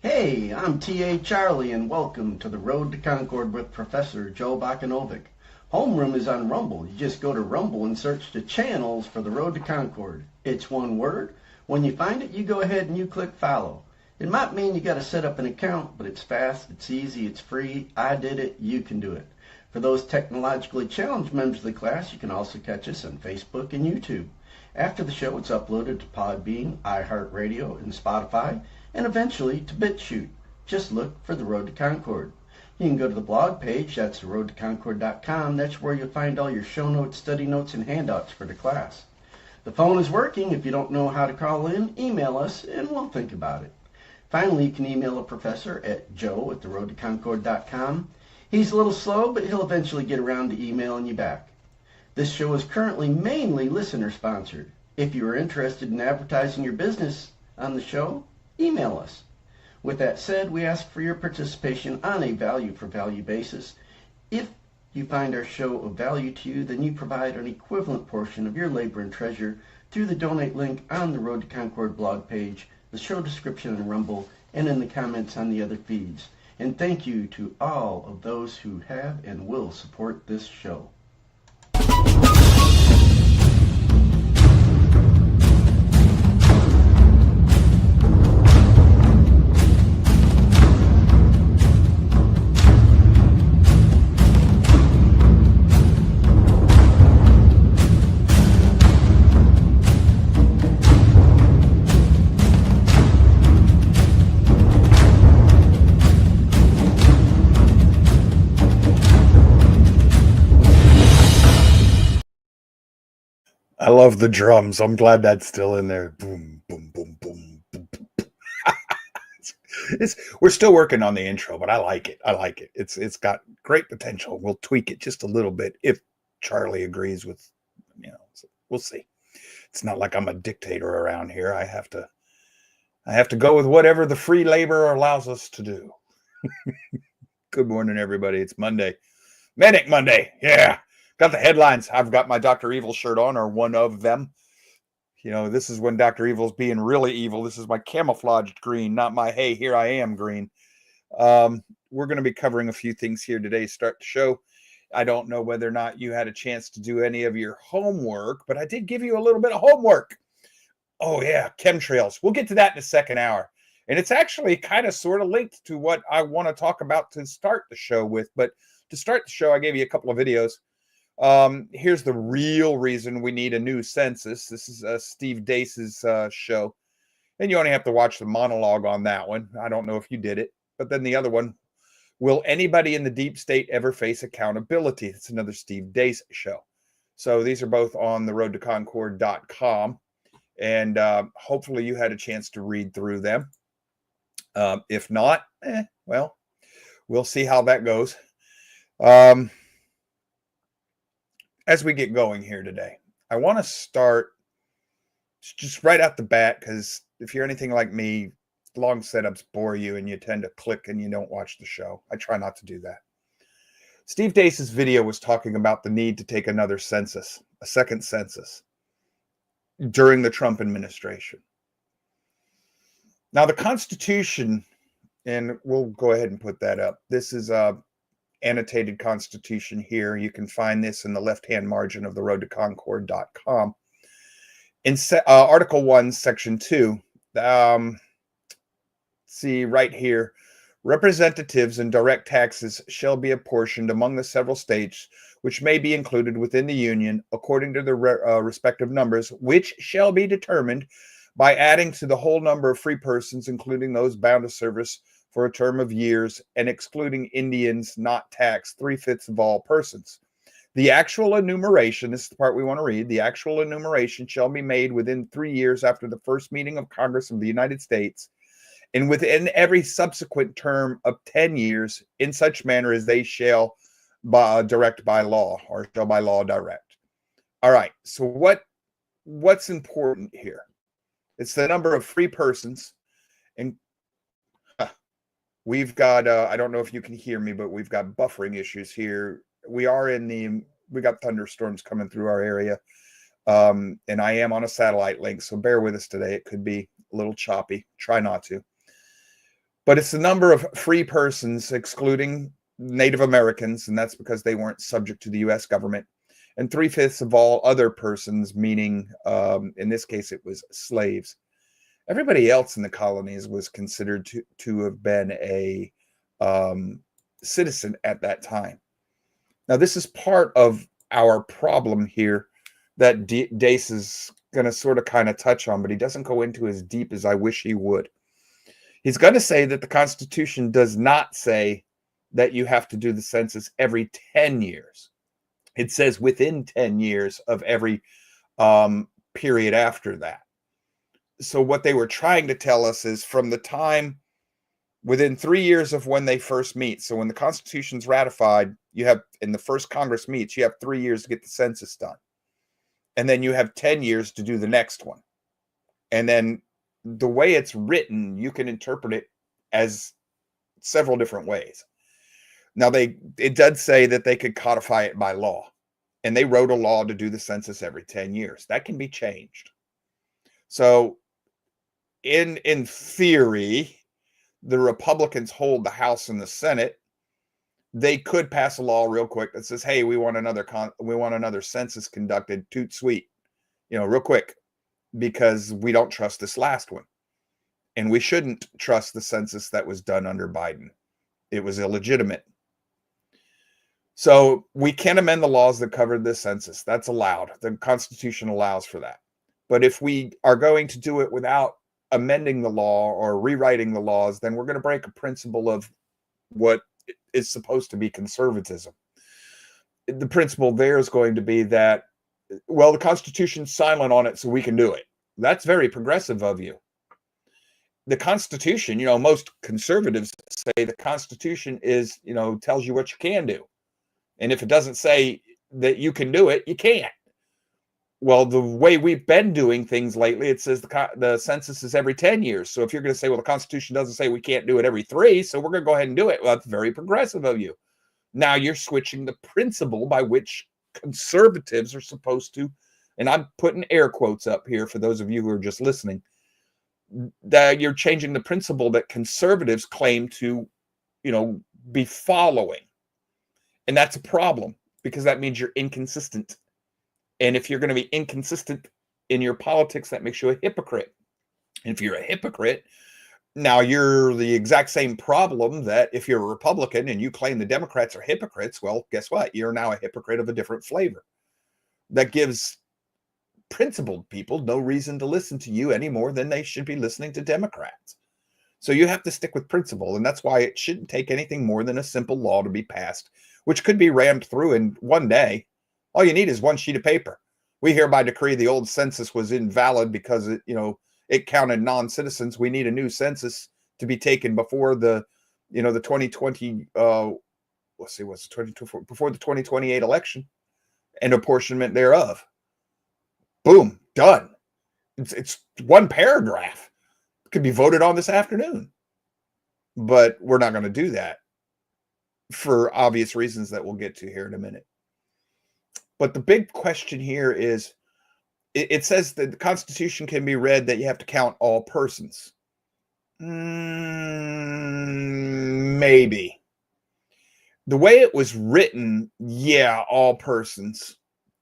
Hey, I'm T.A. Charlie, and welcome to the Road to Concord with Professor Joe Bakanovic. Homeroom is on Rumble. You just go to Rumble and search the channels for the Road to Concord. It's one word. When you find it, you go ahead and you click follow. It might mean you got to set up an account, but it's fast, it's easy, it's free. I did it. You can do it. For those technologically challenged members of the class, you can also catch us on Facebook and YouTube. After the show, it's uploaded to Podbean, iHeartRadio, and Spotify, and eventually to BitChute. Just look for the Road to Concord. You can go to the blog page, that's theroadtoconcord.com. That's where you'll find all your show notes, study notes, and handouts for the class. The phone is working. If you don't know how to call in, email us, and we'll think about it. Finally, you can email a professor at joe@theroadtoconcord.com. He's a little slow, but he'll eventually get around to emailing you back. This show is currently mainly listener-sponsored. If you are interested in advertising your business on the show, email us. With that said, we ask for your participation on a value-for-value basis. If you find our show of value to you, then you provide an equivalent portion of your labor and treasure through the donate link on the Road to Concord blog page, the show description on Rumble, and in the comments on the other feeds. And thank you to all of those who have and will support this show. I love the drums. I'm glad that's still in there. Boom, boom, boom, boom, boom, boom. We're still working on the intro, but I like it. I like it. It's got great potential. We'll tweak it just a little bit if Charlie agrees with, so we'll see. It's not like I'm a dictator around here. I have to go with whatever the free labor allows us to do. Good morning, everybody. It's Monday. Manic Monday. Yeah. Got the headlines. I've got my Dr. Evil shirt on, or one of them. This is when Dr. Evil's being really evil. This is my camouflaged green, not my, hey, here I am green. We're going to be covering a few things here today. Start the show. I don't know whether or not you had a chance to do any of your homework, but I did give you a little bit of homework. Oh, yeah, chemtrails. We'll get to that in the second hour. And it's actually kind of sort of linked to what I want to talk about to start the show with. But to start the show, I gave you a couple of videos. Here's the real reason we need a new census. This is Steve Deace's show, and you only have to watch the monologue on that one. I don't know if you did it, but then the other one, will anybody in the deep state ever face accountability? It's another Steve Deace show. So these are both on the roadtoconcord.com, and hopefully you had a chance to read through them. If not, well, we'll see how that goes. As we get going here today, I want to start just right out the bat, because if you're anything like me, long setups bore you and you tend to click and you don't watch the show. I try not to do that. Steve Deace's video was talking about the need to take another census, a second census, during the Trump administration. Now, the Constitution, and we'll go ahead and put that up. This is annotated Constitution here. You can find this in the left-hand margin of the roadtoconcord.com. In Article 1, Section 2, see right here, representatives and direct taxes shall be apportioned among the several states which may be included within the Union according to their respective numbers, which shall be determined by adding to the whole number of free persons, including those bound to service for a term of years, and excluding Indians not taxed 3/5 of all persons. The actual enumeration, this is the part we want to read, the actual enumeration shall be made within 3 years after the first meeting of Congress of the United States, and within every subsequent term of 10 years, in such manner as they shall direct by law, or shall by law direct. All right, so what's important here? It's the number of free persons, and we've got, I don't know if you can hear me, but we've got buffering issues here. We are in the we got thunderstorms coming through our area. And I am on a satellite link, so bear with us today. It could be a little choppy. Try not to. But it's the number of free persons, excluding Native Americans, and that's because they weren't subject to the U.S. government, and 3/5 of all other persons, meaning in this case it was slaves. Everybody else in the colonies was considered to have been a citizen at that time. Now, this is part of our problem here that Dace is going to sort of kind of touch on, but he doesn't go into as deep as I wish he would. He's going to say that the Constitution does not say that you have to do the census every 10 years. It says within 10 years of every period after that. So what they were trying to tell us is from the time within 3 years of when they first meet. So when the Constitution's ratified, you have, in the first Congress meets, you have 3 years to get the census done. And then you have 10 years to do the next one. And then the way it's written, you can interpret it as several different ways. Now, it does say that they could codify it by law. And they wrote a law to do the census every 10 years. That can be changed. So in theory, the Republicans hold the House and the Senate. They could pass a law real quick that says, "Hey, we want another census conducted, toot sweet, real quick, because we don't trust this last one, and we shouldn't trust the census that was done under Biden. It was illegitimate." So we can amend the laws that covered this census. That's allowed. The Constitution allows for that. But if we are going to do it without amending the law or rewriting the laws, then we're going to break a principle of what is supposed to be conservatism. The principle there is going to be that, well, the Constitution's silent on it, so we can do it. That's very progressive of you. The Constitution, most conservatives say the Constitution is, tells you what you can do. And if it doesn't say that you can do it, you can't. Well, the way we've been doing things lately, it says the census is every 10 years. So if you're going to say, well, the Constitution doesn't say we can't do it every 3, so we're going to go ahead and do it. Well, that's very progressive of you. Now you're switching the principle by which conservatives are supposed to, and I'm putting air quotes up here for those of you who are just listening, that you're changing the principle that conservatives claim to, be following. And that's a problem because that means you're inconsistent. And if you're going to be inconsistent in your politics, that makes you a hypocrite. And if you're a hypocrite, now you're the exact same problem that if you're a Republican and you claim the Democrats are hypocrites, well, guess what? You're now a hypocrite of a different flavor. That gives principled people no reason to listen to you any more than they should be listening to Democrats. So you have to stick with principle. And that's why it shouldn't take anything more than a simple law to be passed, which could be rammed through in one day. All you need is one sheet of paper. We hereby decree the old census was invalid because it counted non-citizens. We need a new census to be taken before the 2020 before the 2028 election and apportionment thereof. Boom, done. It's one paragraph. It could be voted on this afternoon. But we're not going to do that for obvious reasons that we'll get to here in a minute. But the big question here is, it says that the Constitution can be read that you have to count all persons. Maybe. The way it was written, yeah, all persons.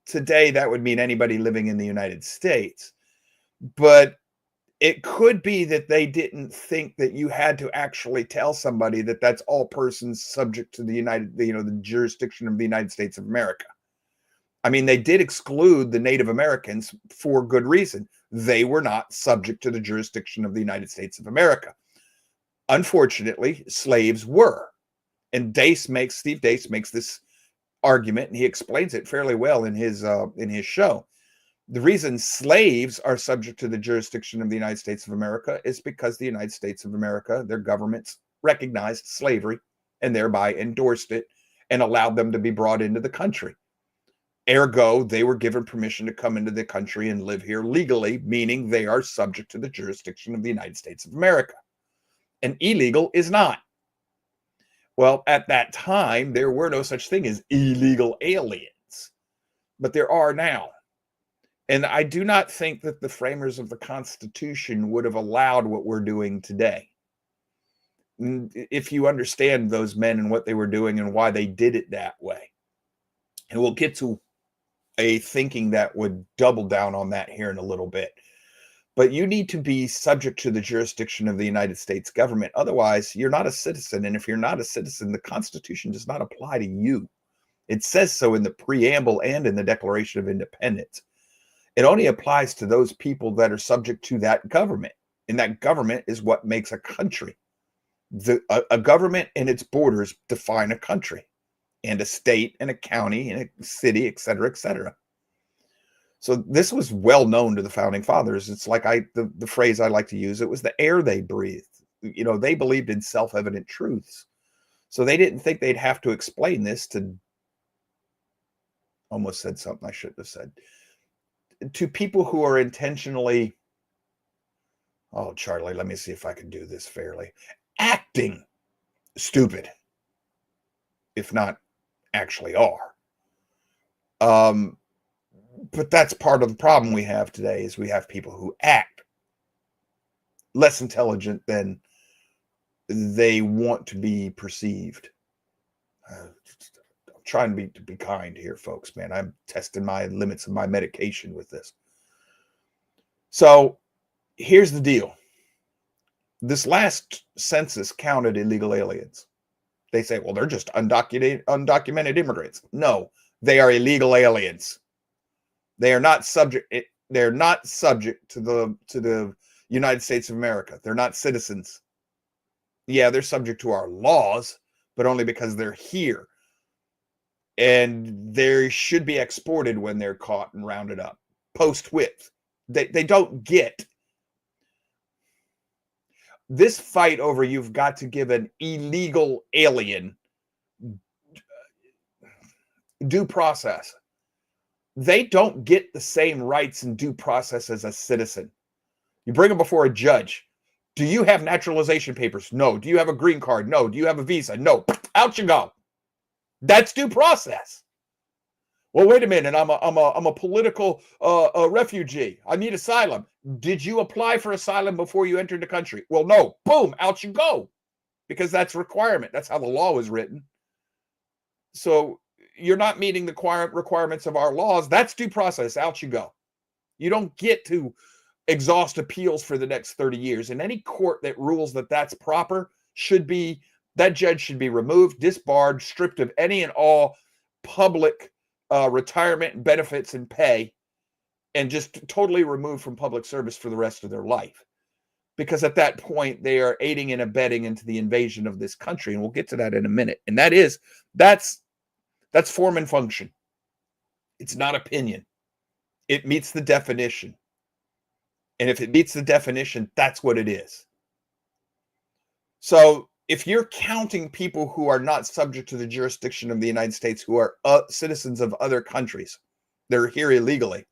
Today, that would mean anybody living in the United States. But it could be that they didn't think that you had to actually tell somebody that that's all persons subject to the jurisdiction of the United States of America. I mean, they did exclude the Native Americans for good reason. They were not subject to the jurisdiction of the United States of America. Unfortunately, slaves were. And Steve Dace makes this argument, and he explains it fairly well in his show. The reason slaves are subject to the jurisdiction of the United States of America is because the United States of America, their governments recognized slavery and thereby endorsed it and allowed them to be brought into the country. Ergo, they were given permission to come into the country and live here legally, meaning they are subject to the jurisdiction of the United States of America. And illegal is not. Well, at that time, there were no such thing as illegal aliens. but there are now. And I do not think that the framers of the Constitution would have allowed what we're doing today. If you understand those men and what they were doing and why they did it that way. And we'll get to a thinking that would double down on that here in a little bit. But you need to be subject to the jurisdiction of the United States government. Otherwise, you're not a citizen. And if you're not a citizen, the Constitution does not apply to you. It says so in the preamble and in the Declaration of Independence. It only applies to those people that are subject to that government. And that government is what makes a country. A government and its borders define a country, and a state and a county and a city, et cetera, et cetera. So this was well known to the founding fathers. It's like the phrase I like to use, it was the air they breathed. You know, they believed in self-evident truths. So they didn't think they'd have to explain this to, almost said something I shouldn't have said, to people who are intentionally, oh, Charlie, let me see if I can do this fairly, acting stupid, if not actually are. But that's part of the problem we have today, is we have people who act less intelligent than they want to be perceived. I'm trying to be kind here, folks, man. I'm testing my limits of my medication with this. So here's the deal. This last census counted illegal aliens. They say, well, they're just undocumented immigrants. No, they are illegal aliens. They are not subject. They're not subject to the United States of America. They're not citizens. Yeah, they're subject to our laws, but only because they're here. And they should be exported when they're caught and rounded up. Post-with. They don't get this fight over you've got to give an illegal alien due process. They don't get the same rights and due process as a citizen. You bring them before a judge. Do you have naturalization papers? No. Do you have a green card? No. Do you have a visa? No. Out you go. That's due process. Well, wait a minute. I'm a political refugee. I need asylum. Did you apply for asylum before you entered the country? Well, no. Boom, out you go. Because that's a requirement. That's how the law was written. So you're not meeting the requirements of our laws. That's due process. Out you go. You don't get to exhaust appeals for the next 30 years. And any court that rules that that's proper that judge should be removed, disbarred, stripped of any and all public retirement benefits and pay, and just totally removed from public service for the rest of their life. Because at that point, they are aiding and abetting into the invasion of this country. And we'll get to that in a minute. And that's form and function. It's not opinion. It meets the definition. And if it meets the definition, that's what it is. So if you're counting people who are not subject to the jurisdiction of the United States, who are citizens of other countries, they're here illegally,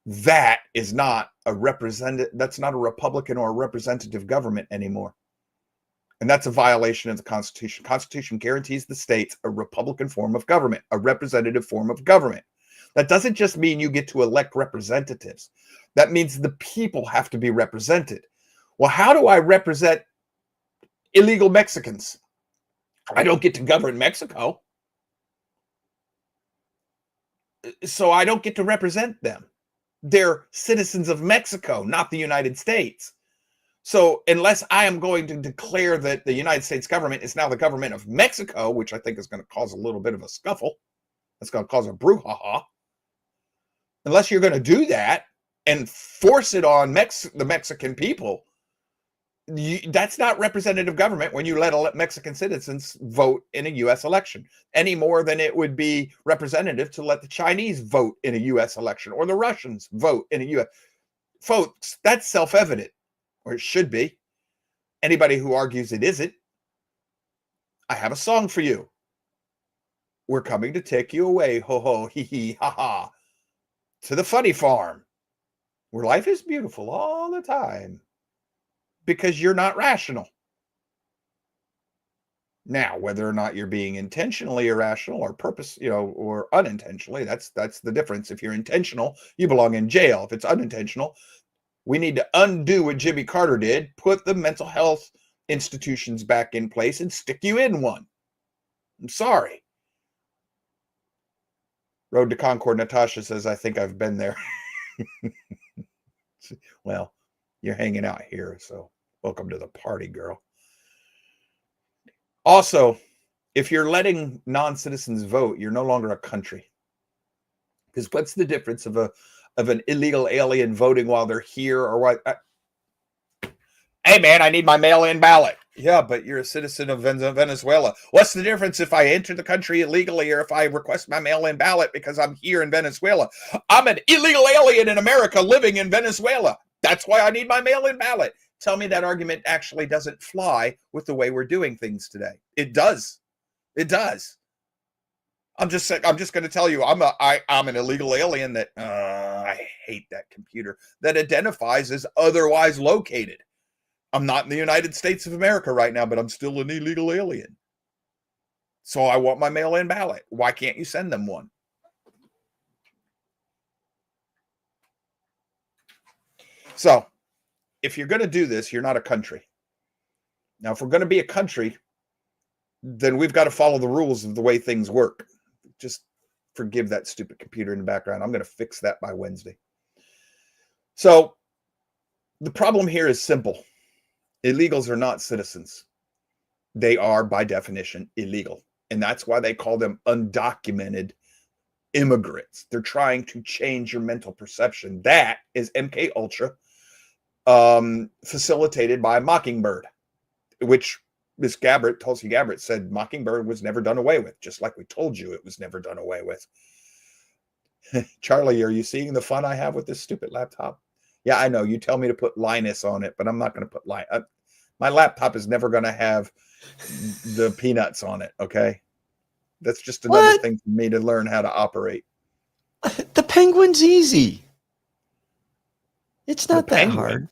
that is not that's not a Republican or a representative government anymore. And that's a violation of the Constitution. Constitution guarantees the states a Republican form of government, a representative form of government. That doesn't just mean you get to elect representatives. That means the people have to be represented. Well, how do I represent illegal Mexicans? I don't get to govern Mexico. So I don't get to represent them. They're citizens of Mexico, not the United States. So unless I am going to declare that the United States government is now the government of Mexico, which I think is going to cause a little bit of a scuffle, that's going to cause a brouhaha. Unless you're going to do that and force it on the Mexican people, that's not representative government when you let Mexican citizens vote in a U.S. election, any more than it would be representative to let the Chinese vote in a U.S. election or the Russians vote in a U.S. Folks, that's self-evident, or it should be. Anybody who argues it isn't, I have a song for you. We're coming to take you away, ho ho, hee hee, ha ha, to the funny farm, where life is beautiful all the time. Because you're not rational. Now, whether or not you're being intentionally irrational or purpose, or unintentionally, that's the difference. If you're intentional, you belong in jail. If it's unintentional, we need to undo what Jimmy Carter did, put the mental health institutions back in place and stick you in one. I'm sorry. Road to Concord, Natasha says, I think I've been there. Well, you're hanging out here, so welcome to the party, girl. Also, if you're letting non-citizens vote, you're no longer a country. Because what's the difference of an illegal alien voting while they're here or what? Hey, man, I need my mail-in ballot. Yeah, but you're a citizen of Venezuela. What's the difference if I enter the country illegally or if I request my mail-in ballot because I'm here in Venezuela? I'm an illegal alien in America living in Venezuela. That's why I need my mail-in ballot. Tell me that argument actually doesn't fly with the way we're doing things today. It does. It does. I'm just going to tell you, I'm an illegal alien that I hate that computer that identifies as otherwise located. I'm not in the United States of America right now, but I'm still an illegal alien. So I want my mail-in ballot. Why can't you send them one? So if you're going to do this, you're not a country. Now, if we're going to be a country, then we've got to follow the rules of the way things work. Just forgive that stupid computer in the background. I'm going to fix that by Wednesday. So the problem here is simple. Illegals are not citizens. They are, by definition, illegal. And that's why they call them undocumented immigrants. They're trying to change your mental perception. That is MK Ultra, facilitated by Mockingbird, which Miss Gabbard, Tulsi Gabbard, said Mockingbird was never done away with, just like we told you it was never done away with. Charlie, are you seeing the fun I have with this stupid laptop? Yeah, I know. You tell me to put Linus on it, but I'm not going to put Linus. My laptop is never going to have the peanuts on it, okay? That's just another thing for me to learn how to operate. The Penguin's easy. It's not that hard.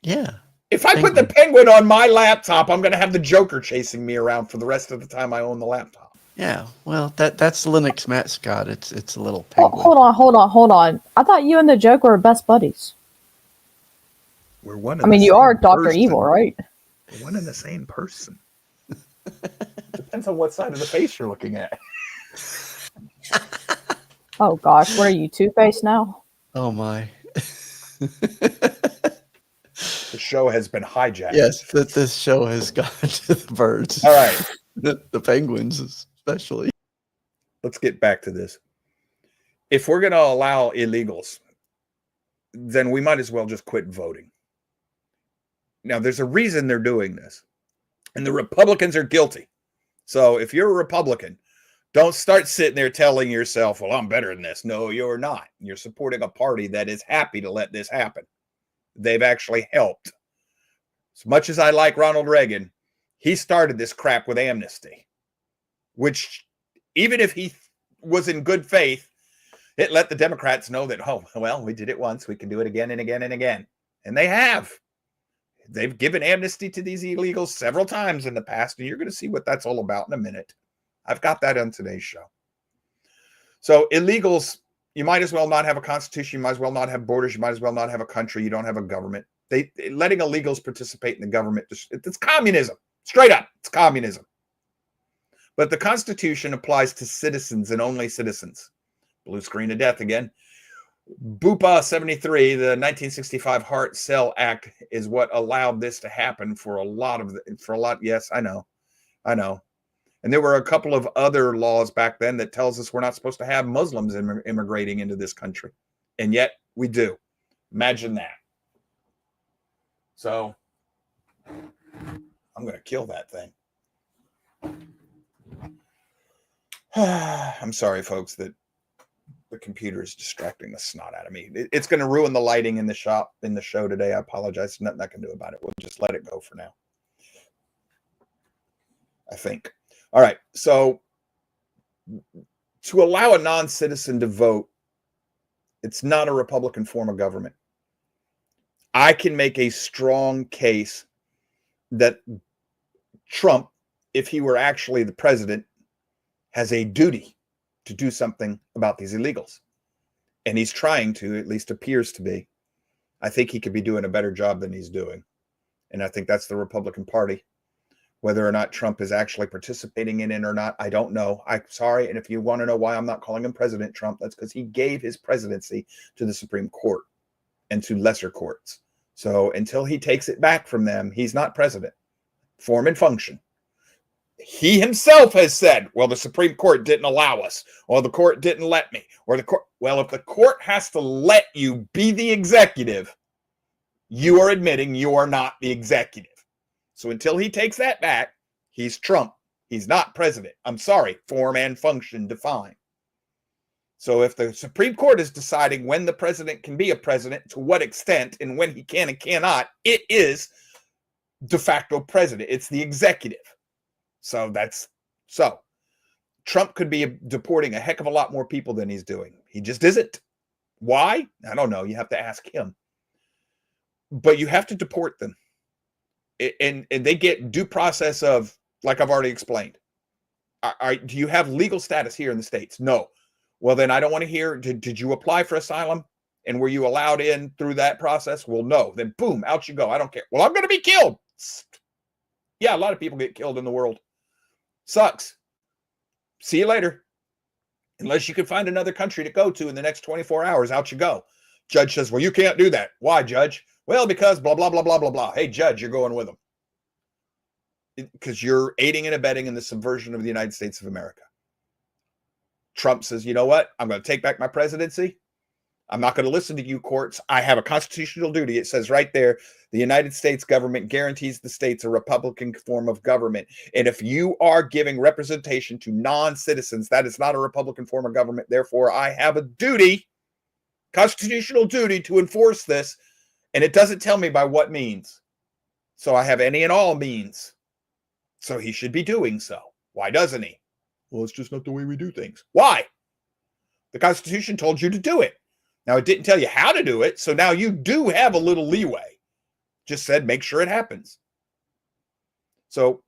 Yeah. If I put the Penguin on my laptop, I'm going to have the Joker chasing me around for the rest of the time I own the laptop. Yeah, well, that's Linux mascot. It's a little penguin. Hold on. I thought you and the Joker were best buddies. We're one. I mean, you are Dr. Evil, right? We're one and the same person. Depends on what side of the face you're looking at. Oh gosh, what are you, Two-Face now? Oh my. The show has been hijacked. Yes, this show has gone to the birds. All right. The penguins especially. Let's get back to this. If we're going to allow illegals, then we might as well just quit voting. Now, there's a reason they're doing this. And the Republicans are guilty. So if you're a Republican, don't start sitting there telling yourself, well, I'm better than this. No, you're not. You're supporting a party that is happy to let this happen. They've actually helped. As much as I like Ronald Reagan, he started this crap with amnesty, which even if he was in good faith, it let the Democrats know that, oh, well, we did it once. We can do it again and again and again. And they have. They've given amnesty to these illegals several times in the past, and you're going to see what that's all about in a minute. I've got that on today's show. So illegals, you might as well not have a constitution. You might as well not have borders. You might as well not have a country. You don't have a government. Letting illegals participate in the government, it's communism. Straight up, it's communism. But the Constitution applies to citizens and only citizens. Blue screen of death again. BUPA 73, the 1965 Hart-Cell Act, is what allowed this to happen for a lot. Yes, I know. And there were a couple of other laws back then that tells us we're not supposed to have Muslims immigrating into this country. And yet we do. Imagine that. So I'm going to kill that thing. I'm sorry, folks, that the computer is distracting the snot out of me. It's going to ruin the lighting in the show today. I apologize. There's nothing I can do about it. We'll just let it go for now, I think. All right. So to allow a non-citizen to vote, it's not a Republican form of government. I can make a strong case that Trump if he were actually the president, has a duty to do something about these illegals. And he's trying to, at least appears to be. I think he could be doing a better job than he's doing. And I think that's the Republican Party. Whether or not Trump is actually participating in it or not, I don't know. I'm sorry. And if you want to know why I'm not calling him President Trump, that's because he gave his presidency to the Supreme Court and to lesser courts. So until he takes it back from them, he's not president. Form and function. He himself has said, well, the Supreme Court didn't allow us, or the court didn't let me, or the court. Well, if the court has to let you be the executive, you are admitting you are not the executive. So until he takes that back, he's Trump. He's not president. I'm sorry, form and function defined. So if the Supreme Court is deciding when the president can be a president, to what extent, and when he can and cannot, it is de facto president. It's the executive. So Trump could be deporting a heck of a lot more people than he's doing. He just isn't. Why? I don't know. You have to ask him. But you have to deport them. And they get due process of, like I've already explained. Do you have legal status here in the States? No. Well, then I don't want to hear, did you apply for asylum? And were you allowed in through that process? Well, no. Then boom, out you go. I don't care. Well, I'm going to be killed. Yeah, a lot of people get killed in the world. Sucks. See you later. Unless you can find another country to go to in the next 24 hours, out you go. Judge says, well, you can't do that. Why, Judge? Well, because blah, blah, blah, blah, blah, blah. Hey, Judge, you're going with them. Because you're aiding and abetting in the subversion of the United States of America. Trump says, you know what? I'm going to take back my presidency. I'm not going to listen to you courts. I have a constitutional duty. It says right there, the United States government guarantees the states a Republican form of government. And if you are giving representation to non-citizens, that is not a Republican form of government. Therefore, I have a duty, constitutional duty, to enforce this. And it doesn't tell me by what means. So I have any and all means. So he should be doing so. Why doesn't he? Well, it's just not the way we do things. Why? The Constitution told you to do it. Now, it didn't tell you how to do it, so now you do have a little leeway. Just said, make sure it happens. So,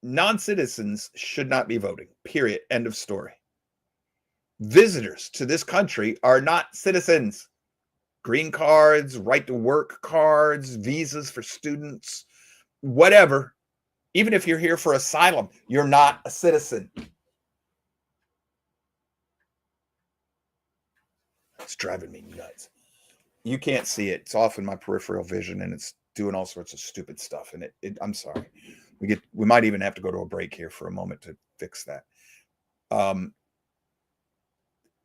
non-citizens should not be voting, period. End of story. Visitors to this country are not citizens. Green cards, right to work cards, visas for students, whatever. Even if you're here for asylum, you're not a citizen. It's driving me nuts. You can't see it. It's off in my peripheral vision, and it's doing all sorts of stupid stuff. And I'm sorry. We might even have to go to a break here for a moment to fix that.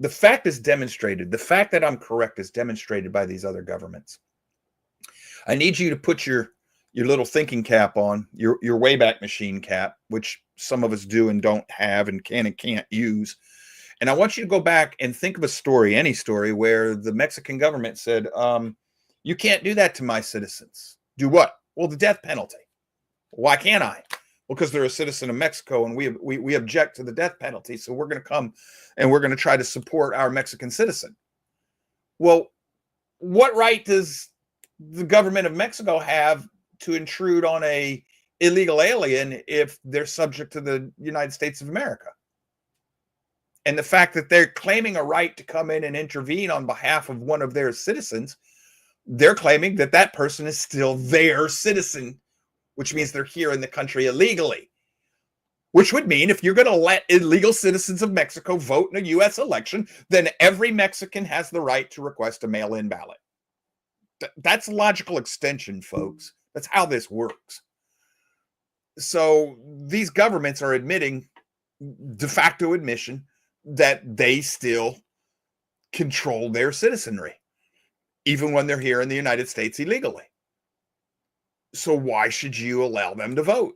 The fact is demonstrated. The fact that I'm correct is demonstrated by these other governments. I need you to put your little thinking cap on, your Wayback Machine cap, which some of us do and don't have and can and can't use. And I want you to go back and think of a story, any story, where the Mexican government said, you can't do that to my citizens. Do what? Well, the death penalty. Why can't I? Well, because they're a citizen of Mexico and we object to the death penalty. So we're going to come and we're going to try to support our Mexican citizen. Well, what right does the government of Mexico have to intrude on a illegal alien if they're subject to the United States of America? And the fact that they're claiming a right to come in and intervene on behalf of one of their citizens, they're claiming that that person is still their citizen, which means they're here in the country illegally. Which would mean if you're going to let illegal citizens of Mexico vote in a U.S. election, then every Mexican has the right to request a mail-in ballot. That's logical extension, folks. That's how this works. So these governments are admitting, de facto admission, that they still control their citizenry, even when they're here in the United States illegally. So why should you allow them to vote?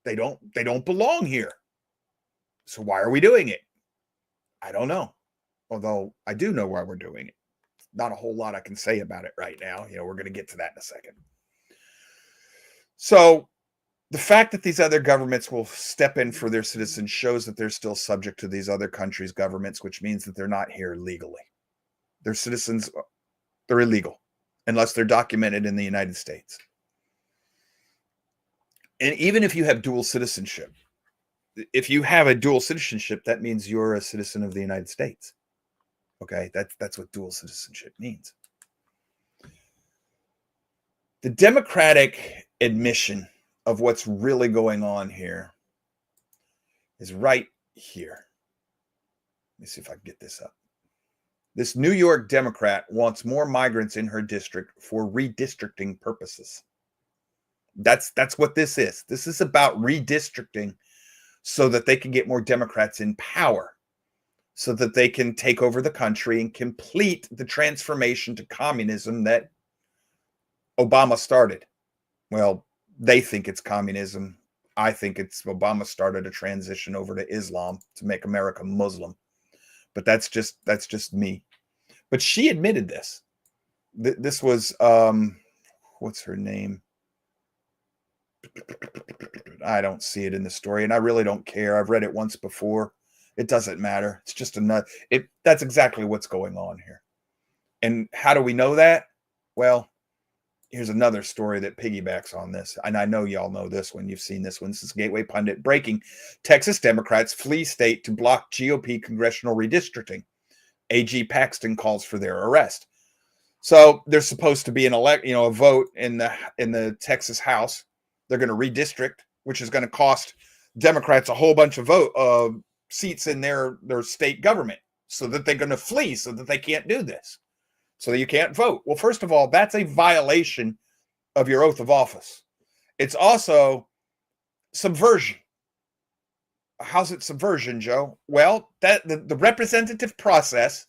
They don't belong here. So why are we doing it? I don't know. Although I do know why we're doing it. Not a whole lot I can say about it right now. We're going to get to that in a second. So the fact that these other governments will step in for their citizens shows that they're still subject to these other countries' governments, which means that they're not here legally. Their citizens, they're illegal unless they're documented in the United States. And even if you have dual citizenship, if you have a dual citizenship, that means you're a citizen of the United States. Okay, that's what dual citizenship means. The Democratic admission of what's really going on here is right here. Let me see if I can get this up. This New York Democrat wants more migrants in her district for redistricting purposes. That's what this is. This is about redistricting so that they can get more Democrats in power, so that they can take over the country and complete the transformation to communism that Obama started. Well, they think it's communism. I think it's Obama started a transition over to Islam to make America Muslim. But that's just me. But she admitted this. This was what's her name? I don't see it in the story, and I really don't care. I've read it once before. It doesn't matter. It's just that's exactly what's going on here. And how do we know that? Well, here's another story that piggybacks on this. And I know y'all know this one. You've seen this one. This is Gateway Pundit breaking. Texas Democrats flee state to block GOP congressional redistricting. AG Paxton calls for their arrest. So there's supposed to be a vote in the Texas House. They're going to redistrict, which is going to cost Democrats a whole bunch of seats in their state government, so that they're going to flee, so that they can't do this, so that you can't vote. Well, first of all, that's a violation of your oath of office. It's also subversion. How's it subversion, Joe? Well, that the representative process,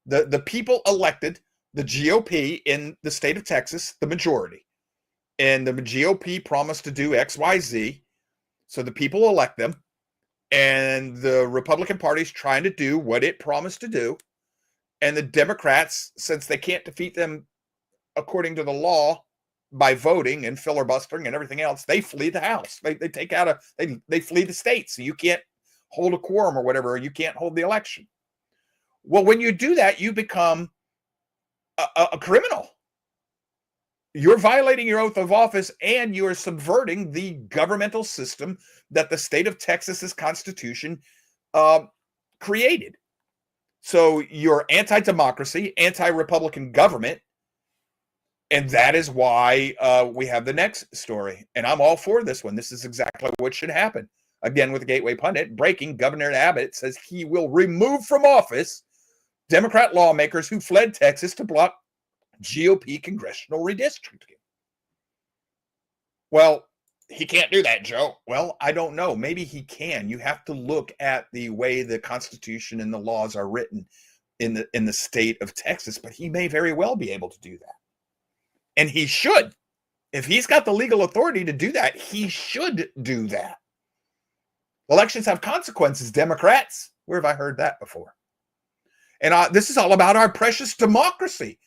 the people elected the GOP in the state of Texas, the majority, and the GOP promised to do X, Y, Z, so the people elect them, and the Republican Party's trying to do what it promised to do, and the Democrats, since they can't defeat them according to the law by voting and filibustering and everything else, they flee the House. They flee the state, so you can't hold a quorum or whatever, or you can't hold the election. Well, when you do that, you become a criminal. You're violating your oath of office, and you are subverting the governmental system that the state of Texas's Constitution created. So you're anti-democracy, anti-Republican government, and that is why we have the next story. And I'm all for this one. This is exactly what should happen. Again, with the Gateway Pundit, breaking, Governor Abbott says he will remove from office Democrat lawmakers who fled Texas to block GOP congressional redistricting. Well, he can't do that, Joe. Well, I don't know. Maybe he can. You have to look at the way the Constitution and the laws are written in the state of Texas, but he may very well be able to do that. And he should. If he's got the legal authority to do that, he should do that. Elections have consequences, Democrats. Where have I heard that before? And this is all about our precious democracy.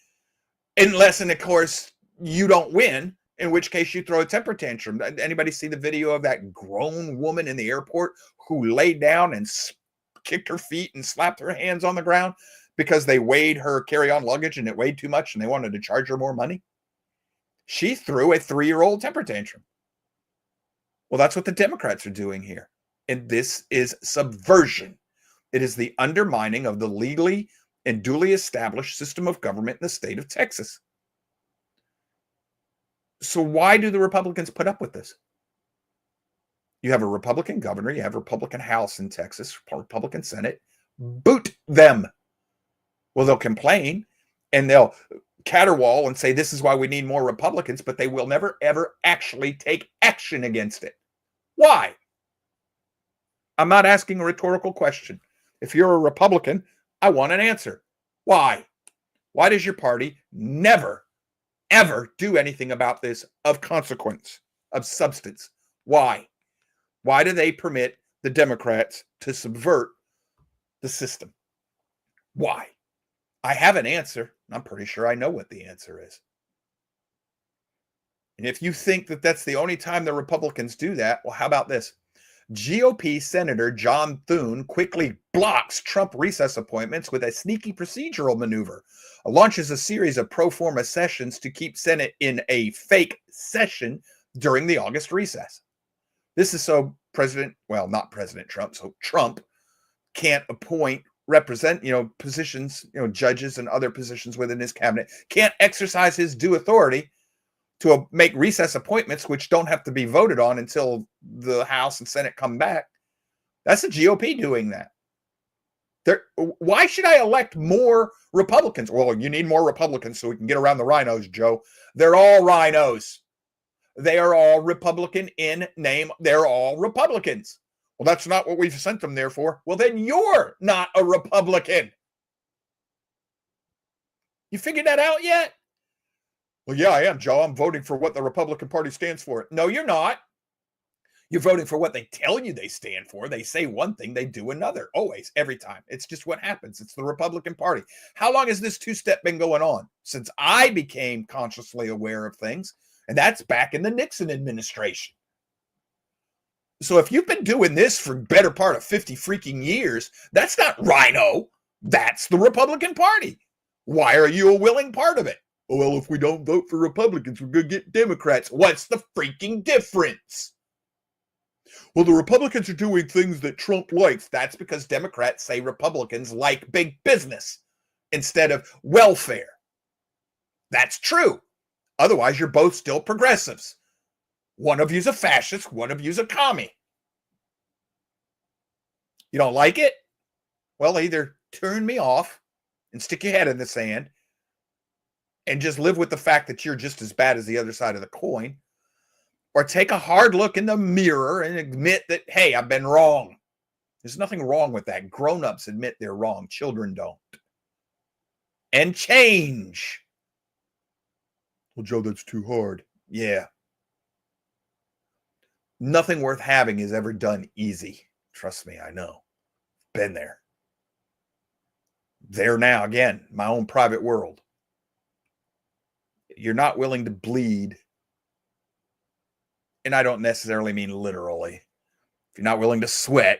Unless, and of course, you don't win, in which case you throw a temper tantrum. Anybody see the video of that grown woman in the airport who laid down and kicked her feet and slapped her hands on the ground because they weighed her carry-on luggage and it weighed too much and they wanted to charge her more money? She threw a 3-year-old temper tantrum. Well, that's what the Democrats are doing here. And this is subversion. It is the undermining of the legally and duly established system of government in the state of Texas. So why do the Republicans put up with this? You have a Republican governor, you have a Republican House in Texas, Republican Senate. Boot them. Well, they'll complain and they'll caterwaul and say this is why we need more Republicans, but they will never, ever actually take action against it. Why? I'm not asking a rhetorical question. If you're a Republican, I want an answer. Why? Why does your party never, ever do anything about this of consequence, of substance? Why? Why do they permit the Democrats to subvert the system? Why? I have an answer. I'm pretty sure I know what the answer is. And if you think that that's the only time the Republicans do that, well, how about this? GOP Senator John Thune quickly blocks Trump recess appointments with a sneaky procedural maneuver, launches a series of pro forma sessions to keep Senate in a fake session during the August recess. This is so not President Trump, so Trump can't appoint positions, judges and other positions within his cabinet, can't exercise his due authority to make recess appointments, which don't have to be voted on until the House and Senate come back. That's the GOP doing that. Why should I elect more Republicans? Well, you need more Republicans so we can get around the rhinos, Joe. They're all rhinos. They are all Republican in name. They're all Republicans. Well, that's not what we've sent them there for. Well, then you're not a Republican. You figured that out yet? Well, yeah, I am, Joe. I'm voting for what the Republican Party stands for. No, you're not. You're voting for what they tell you they stand for. They say one thing, they do another. Always, every time. It's just what happens. It's the Republican Party. How long has this two-step been going on? Since I became consciously aware of things, and that's back in the Nixon administration. So if you've been doing this for the better part of 50 freaking years, that's not rhino. That's the Republican Party. Why are you a willing part of it? Well, if we don't vote for Republicans, we're going to get Democrats. What's the freaking difference? Well, the Republicans are doing things that Trump likes. That's because Democrats say Republicans like big business instead of welfare. That's true. Otherwise, you're both still progressives. One of you's a fascist, one of you's a commie. You don't like it? Well, either turn me off and stick your head in the sand and just live with the fact that you're just as bad as the other side of the coin, or take a hard look in the mirror and admit that, hey, I've been wrong. There's nothing wrong with that. Grown-ups admit they're wrong. Children don't. And change. Well, Joe, that's too hard. Yeah. Nothing worth having is ever done easy. Trust me, I know. Been there. There now, again, my own private world. You're not willing to bleed. And I don't necessarily mean literally. If you're not willing to sweat,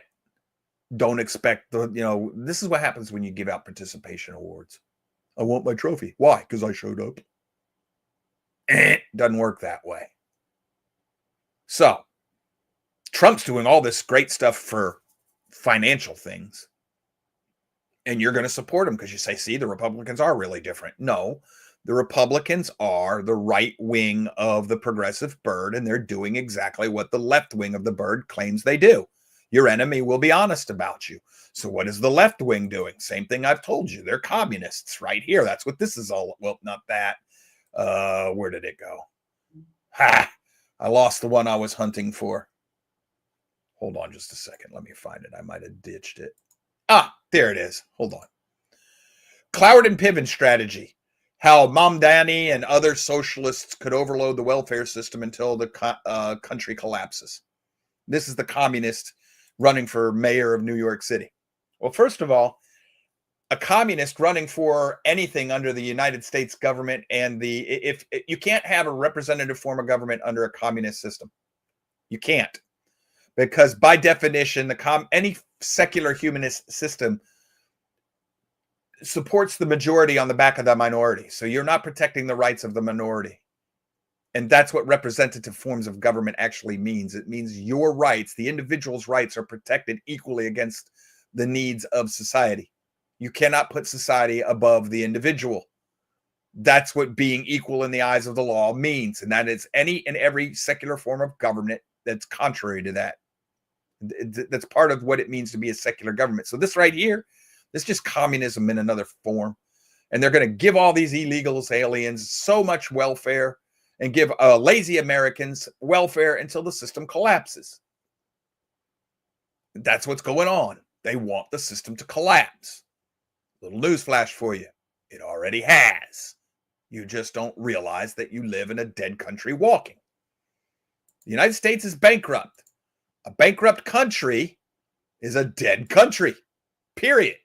don't expect this is what happens when you give out participation awards. I want my trophy. Why? Because I showed up. Doesn't work that way. So, Trump's doing all this great stuff for financial things. And you're going to support him because you say, see, the Republicans are really different. No, the Republicans are the right wing of the progressive bird, and they're doing exactly what the left wing of the bird claims they do. Your enemy will be honest about you. So what is the left wing doing? Same thing I've told you. They're communists right here. That's what this is all. Well, not that. Where did it go? I lost the one I was hunting for. Hold on just a second. Let me find it. I might have ditched it. There it is. Hold on. Cloward and Piven strategy. How Mamdani and other socialists could overload the welfare system until the country collapses. This is the communist running for mayor of New York City. Well, first of all, a communist running for anything under the United States government if you can't have a representative form of government under a communist system. You can't. Because by definition, any secular humanist system supports the majority on the back of the minority. So you're not protecting the rights of the minority. And that's what representative forms of government actually means. It means your rights, the individual's rights, are protected equally against the needs of society. You cannot put society above the individual. That's what being equal in the eyes of the law means. And that is any and every secular form of government that's contrary to that. That's part of what it means to be a secular government. So this right here, this is just communism in another form. And they're going to give all these illegals, aliens, so much welfare and give lazy Americans welfare until the system collapses. That's what's going on. They want the system to collapse. Little news flash for you. It already has. You just don't realize that you live in a dead country walking. The United States is bankrupt. A bankrupt country is a dead country, period.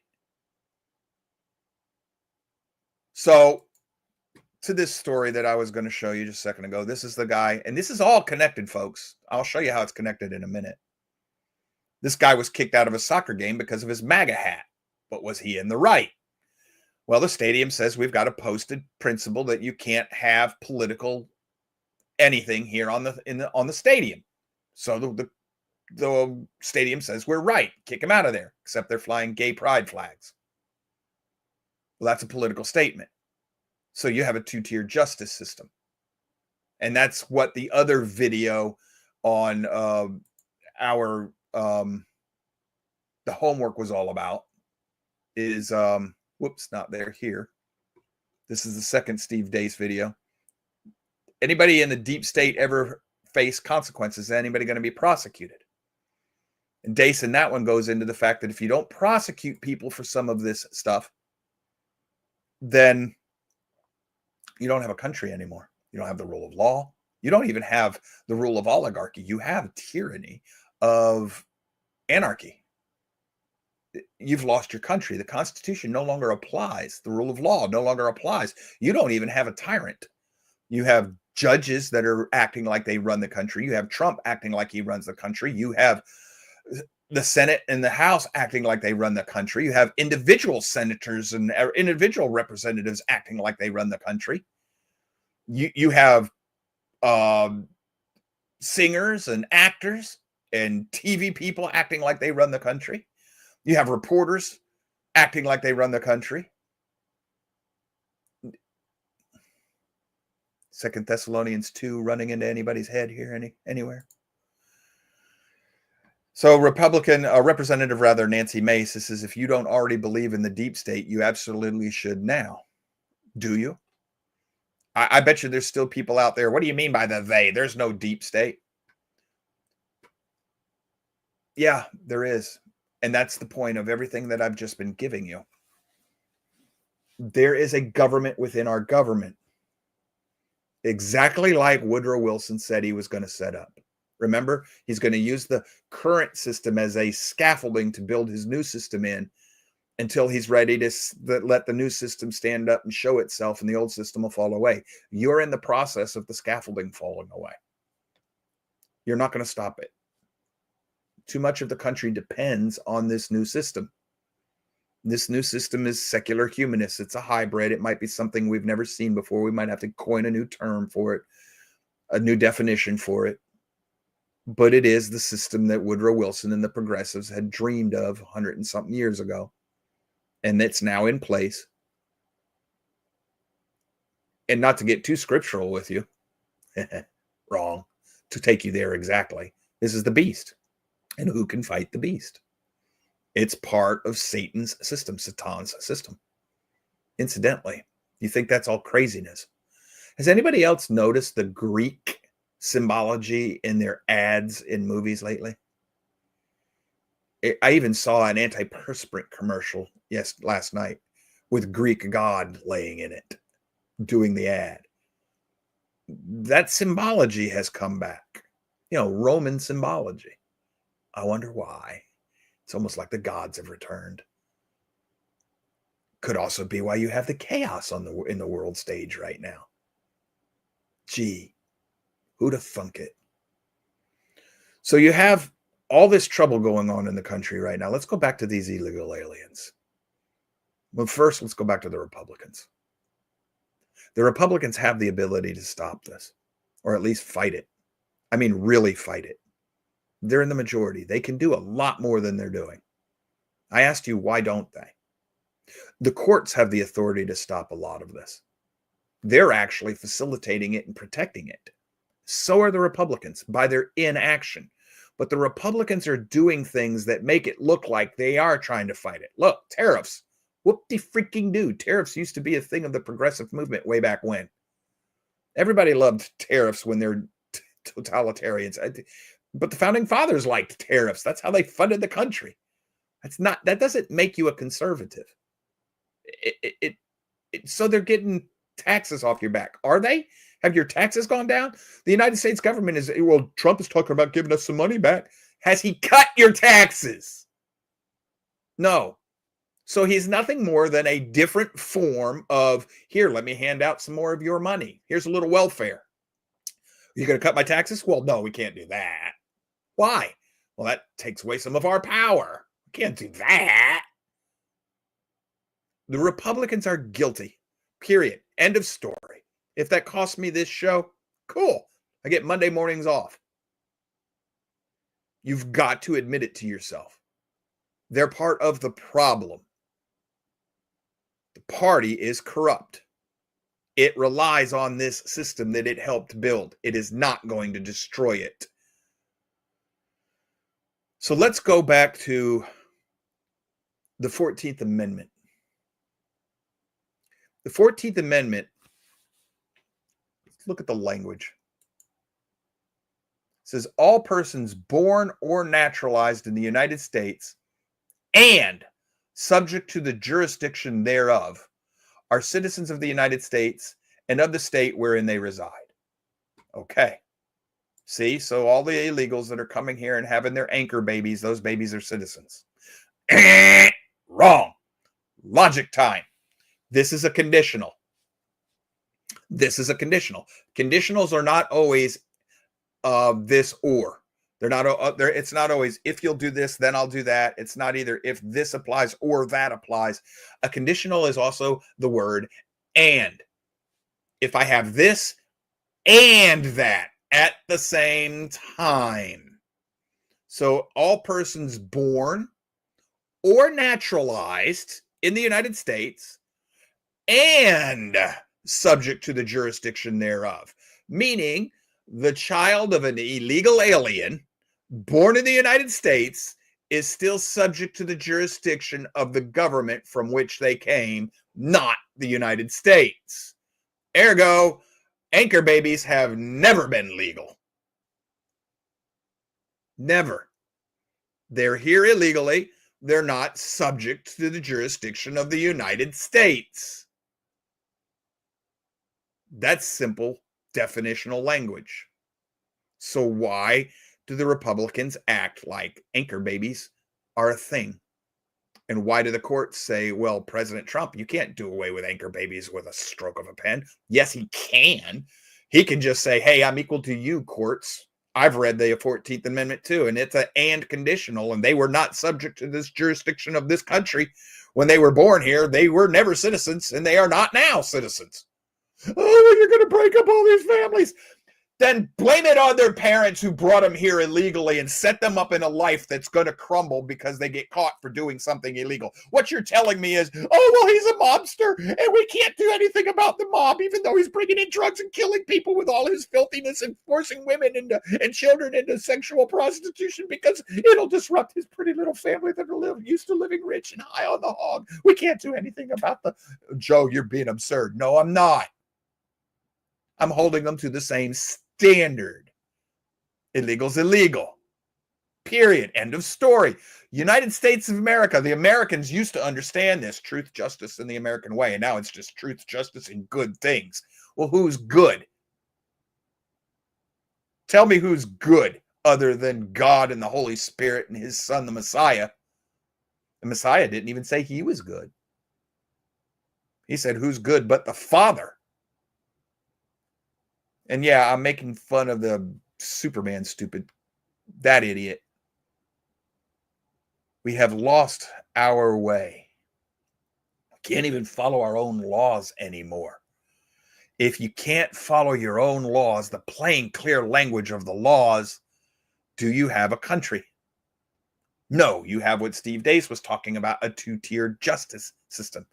So, to this story that I was going to show you just a second ago, this is the guy, and this is all connected, folks. I'll show you how it's connected in a minute. This guy was kicked out of a soccer game because of his MAGA hat. But was he in the right? Well, the stadium says we've got a posted principle that you can't have political anything here on the stadium. So the the stadium says we're right. Kick them out of there, except they're flying gay pride flags. Well, that's a political statement. So you have a two-tier justice system. And that's what the other video on our the homework was all about. Is whoops, not there, here. This is the second Steve Deace video. Anybody in the deep state ever face consequences? Is anybody going to be prosecuted? And Deace in that one goes into the fact that if you don't prosecute people for some of this stuff, then you don't have a country anymore. You don't have the rule of law. You don't even have the rule of oligarchy. You have tyranny of anarchy. You've lost your country. The Constitution no longer applies. The rule of law no longer applies. You don't even have a tyrant. You have judges that are acting like they run the country. You have Trump acting like he runs the country. You have the Senate and the House acting like they run the country. You have individual senators and individual representatives acting like they run the country. You have singers and actors and TV people acting like they run the country. You have reporters acting like they run the country. 2 Thessalonians 2 running into anybody's head here anywhere. So Representative Nancy Mace says, if you don't already believe in the deep state, you absolutely should now. Do you? I bet you there's still people out there. What do you mean by the they? There's no deep state. Yeah, there is. And that's the point of everything that I've just been giving you. There is a government within our government. Exactly like Woodrow Wilson said he was going to set up. Remember, he's going to use the current system as a scaffolding to build his new system in until he's ready to let the new system stand up and show itself, and the old system will fall away. You're in the process of the scaffolding falling away. You're not going to stop it. Too much of the country depends on this new system. This new system is secular humanist. It's a hybrid. It might be something we've never seen before. We might have to coin a new term for it, a new definition for it. But it is the system that Woodrow Wilson and the progressives had dreamed of 100 and something years ago. And it's now in place. And not to get too scriptural with you, wrong, to take you there exactly. This is the beast. And who can fight the beast? It's part of Satan's system, Satan's system. Incidentally, you think that's all craziness. Has anybody else noticed the Greek symbology in their ads in movies lately? I even saw an antiperspirant commercial last night with Greek god laying in it, doing the ad. That symbology has come back. Roman symbology. I wonder why. It's almost like the gods have returned. Could also be why you have the chaos in the world stage right now. Gee, who'd have thunk it? So you have all this trouble going on in the country right now. Let's go back to these illegal aliens. Well, first, let's go back to the Republicans. The Republicans have the ability to stop this, or at least fight it. I mean, really fight it. They're in the majority. They can do a lot more than they're doing. I asked you, why don't they? The courts have the authority to stop a lot of this. They're actually facilitating it and protecting it. So are the Republicans by their inaction. But the Republicans are doing things that make it look like they are trying to fight it. Look, tariffs. Whoop-de-freaking-do. Tariffs used to be a thing of the progressive movement way back when. Everybody loved tariffs when they're totalitarians. But the founding fathers liked tariffs. That's how they funded the country. That doesn't make you a conservative. So they're getting taxes off your back. Are they? Have your taxes gone down? The United States government Trump is talking about giving us some money back. Has he cut your taxes? No. So he's nothing more than a different form of, here, let me hand out some more of your money. Here's a little welfare. You're going to cut my taxes? Well, no, we can't do that. Why? Well, that takes away some of our power. We can't do that. The Republicans are guilty. Period. End of story. If that costs me this show, cool. I get Monday mornings off. You've got to admit it to yourself. They're part of the problem. The party is corrupt. It relies on this system that it helped build. It is not going to destroy it. So let's go back to the 14th Amendment. The 14th Amendment, look at the language. It says, all persons born or naturalized in the United States and subject to the jurisdiction thereof are citizens of the United States and of the state wherein they reside. Okay. See, so all the illegals that are coming here and having their anchor babies, those babies are citizens. Wrong. Logic time. This is a conditional. This is a conditional. Conditionals are not always this or. They're not. It's not always if you'll do this, then I'll do that. It's not either if this applies or that applies. A conditional is also the word and. If I have this and that at the same time. So all persons born or naturalized in the United States and subject to the jurisdiction thereof, meaning the child of an illegal alien born in the United States is still subject to the jurisdiction of the government from which they came, not the United States. Ergo, anchor babies have never been legal. Never. They're here illegally. They're not subject to the jurisdiction of the United States. That's simple definitional language. So why do the Republicans act like anchor babies are a thing? And why do the courts say, well, President Trump, you can't do away with anchor babies with a stroke of a pen? Yes, he can. He can just say, hey, I'm equal to you, courts. I've read the 14th Amendment too, and it's an and conditional, and they were not subject to this jurisdiction of this country when they were born here. They were never citizens, and they are not now citizens. Oh, you're going to break up all these families. Then blame it on their parents who brought them here illegally and set them up in a life that's going to crumble because they get caught for doing something illegal. What you're telling me is, oh, well, he's a mobster and we can't do anything about the mob, even though he's bringing in drugs and killing people with all his filthiness and forcing women and children into sexual prostitution because it'll disrupt his pretty little family that are used to living rich and high on the hog. We can't do anything about the... Joe, you're being absurd. No, I'm not. I'm holding them to the same standard. Illegal's illegal. Period. End of story. United States of America. The Americans used to understand this. Truth, justice, and the American way. And now it's just truth, justice, and good things. Well, who's good? Tell me who's good other than God and the Holy Spirit and his son, the Messiah. The Messiah didn't even say he was good. He said, who's good but the Father? And yeah, I'm making fun of the Superman stupid, that idiot. We have lost our way. We can't even follow our own laws anymore. If you can't follow your own laws, the plain, clear language of the laws, do you have a country? No, you have what Steve Dace was talking about, a two-tiered justice system,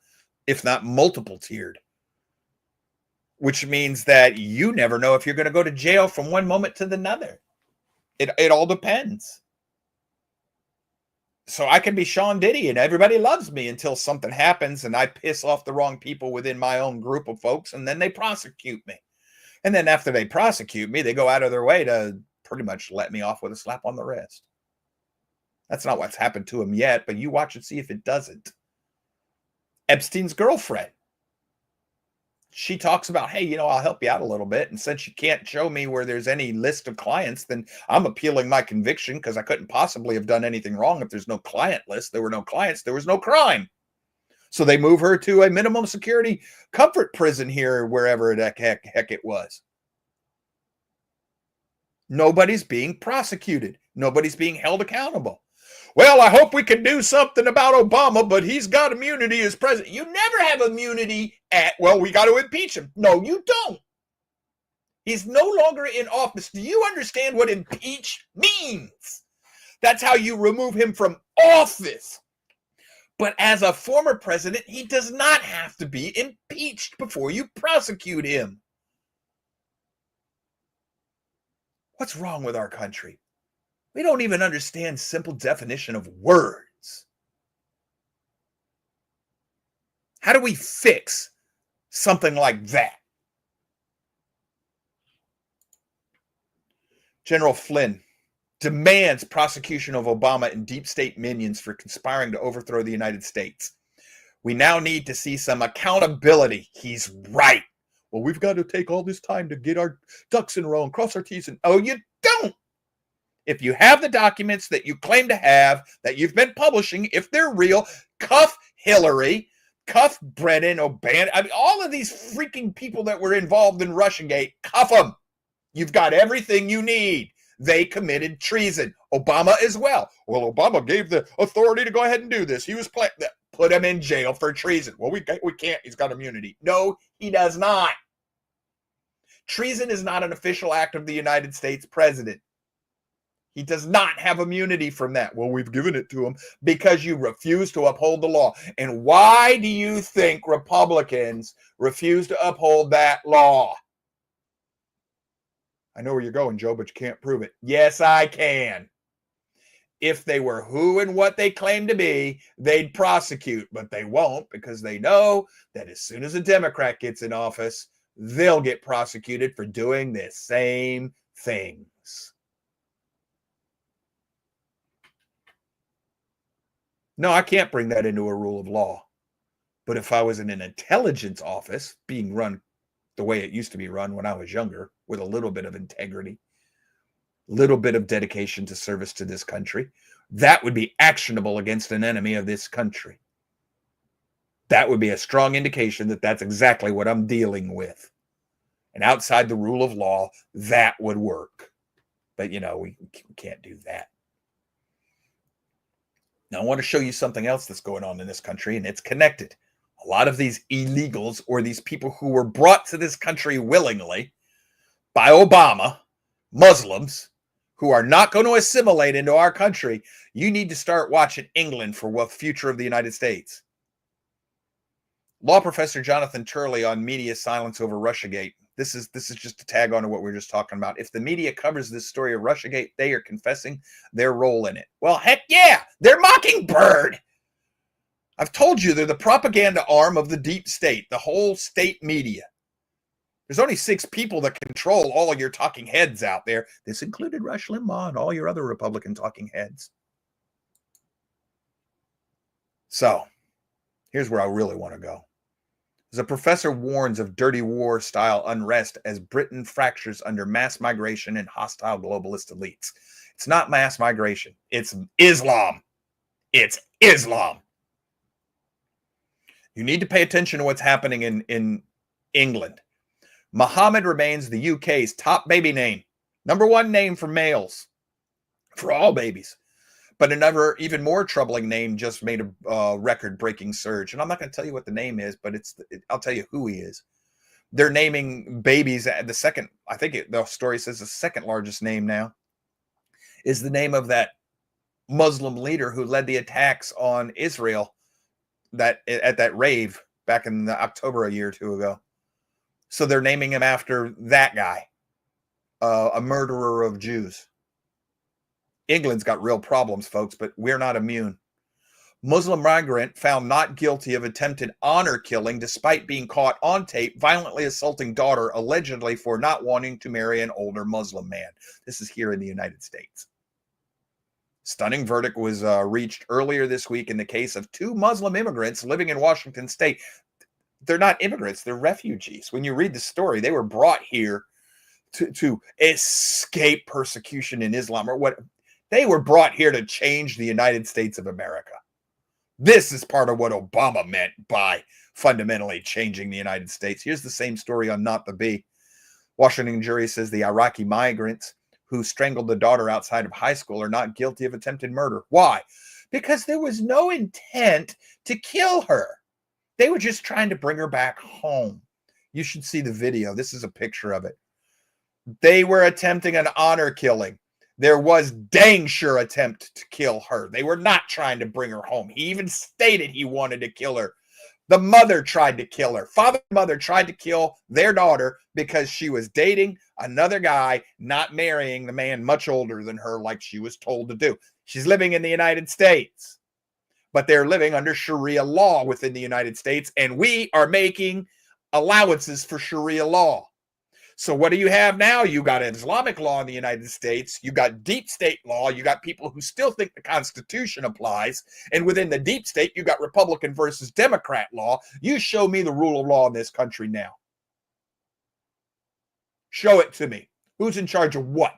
if not multiple-tiered. Which means that you never know if you're going to go to jail from one moment to the other. It all depends. So I can be Sean Diddy and everybody loves me until something happens and I piss off the wrong people within my own group of folks and then they prosecute me. And then after they prosecute me, they go out of their way to pretty much let me off with a slap on the wrist. That's not what's happened to him yet, but you watch and see if it doesn't. Epstein's girlfriend. She talks about, hey, I'll help you out a little bit. And since you can't show me where there's any list of clients, then I'm appealing my conviction because I couldn't possibly have done anything wrong. If there's no client list, there were no clients, there was no crime. So they move her to a minimum security comfort prison here, wherever the heck it was. Nobody's being prosecuted. Nobody's being held accountable. Well, I hope we can do something about Obama, but he's got immunity as president. You never have immunity we got to impeach him. No, you don't. He's no longer in office. Do you understand what impeach means? That's how you remove him from office. But as a former president, he does not have to be impeached before you prosecute him. What's wrong with our country? We don't even understand simple definition of words. How do we fix something like that? General Flynn demands prosecution of Obama and deep state minions for conspiring to overthrow the United States. We now need to see some accountability. He's right. Well, we've got to take all this time to get our ducks in a row and cross our T's. And oh, you don't. If you have the documents that you claim to have, that you've been publishing, if they're real, cuff Hillary, cuff Brennan, O'Bannon. I mean, all of these freaking people that were involved in Russiagate, cuff them. You've got everything you need. They committed treason. Obama as well. Well, Obama gave the authority to go ahead and do this. He was put him in jail for treason. Well, we can't. He's got immunity. No, he does not. Treason is not an official act of the United States president. He does not have immunity from that. Well, we've given it to him because you refuse to uphold the law. And why do you think Republicans refuse to uphold that law? I know where you're going, Joe, but you can't prove it. Yes, I can. If they were who and what they claim to be, they'd prosecute, but they won't because they know that as soon as a Democrat gets in office, they'll get prosecuted for doing the same things. No, I can't bring that into a rule of law. But if I was in an intelligence office being run the way it used to be run when I was younger, with a little bit of integrity, little bit of dedication to service to this country, that would be actionable against an enemy of this country. That would be a strong indication that that's exactly what I'm dealing with. And outside the rule of law, that would work. But, you know, we can't do that. Now, I want to show you something else that's going on in this country, and it's connected. A lot of these illegals, or these people who were brought to this country willingly by Obama, Muslims, who are not going to assimilate into our country, you need to start watching England for the future of the United States. Law professor Jonathan Turley on media silence over Russiagate. This is just a tag on to what we were just talking about. If the media covers this story of Russiagate, they are confessing their role in it. Well, heck yeah, they're Mockingbird. I've told you they're the propaganda arm of the deep state, the whole state media. There's only 6 people that control all of your talking heads out there. This included Rush Limbaugh and all your other Republican talking heads. So, here's where I really want to go. As a professor warns of dirty war-style unrest as Britain fractures under mass migration and hostile globalist elites. It's not mass migration. It's Islam. It's Islam. You need to pay attention to what's happening in England. Mohammed remains the UK's top baby name. #1 name for males. For all babies. But another, even more troubling name just made a record-breaking surge. And I'm not going to tell you what the name is, but I'll tell you who he is. They're naming babies at the second, I think the story says the second largest name now, is the name of that Muslim leader who led the attacks on Israel at that rave back in October a year or two ago. So they're naming him after that guy, a murderer of Jews. England's got real problems, folks, but we're not immune. Muslim migrant found not guilty of attempted honor killing despite being caught on tape violently assaulting daughter allegedly for not wanting to marry an older Muslim man. This is here in the United States. Stunning verdict was reached earlier this week in the case of 2 Muslim immigrants living in Washington state. They're not immigrants, they're refugees. When you read the story, they were brought here to escape persecution in Islam or what. They were brought here to change the United States of America. This is part of what Obama meant by fundamentally changing the United States. Here's the same story on Not the Bee. Washington jury says the Iraqi migrants who strangled the daughter outside of high school are not guilty of attempted murder. Why? Because there was no intent to kill her. They were just trying to bring her back home. You should see the video. This is a picture of it. They were attempting an honor killing. There was dang sure attempt to kill her. They were not trying to bring her home. He even stated he wanted to kill her. The mother tried to kill her. Father and mother tried to kill their daughter because she was dating another guy, not marrying the man much older than her like she was told to do. She's living in the United States, but they're living under Sharia law within the United States, and we are making allowances for Sharia law. So what do you have now? You got Islamic law in the United States. You got deep state law. You got people who still think the Constitution applies. And within the deep state, you got Republican versus Democrat law. You show me the rule of law in this country now. Show it to me. Who's in charge of what?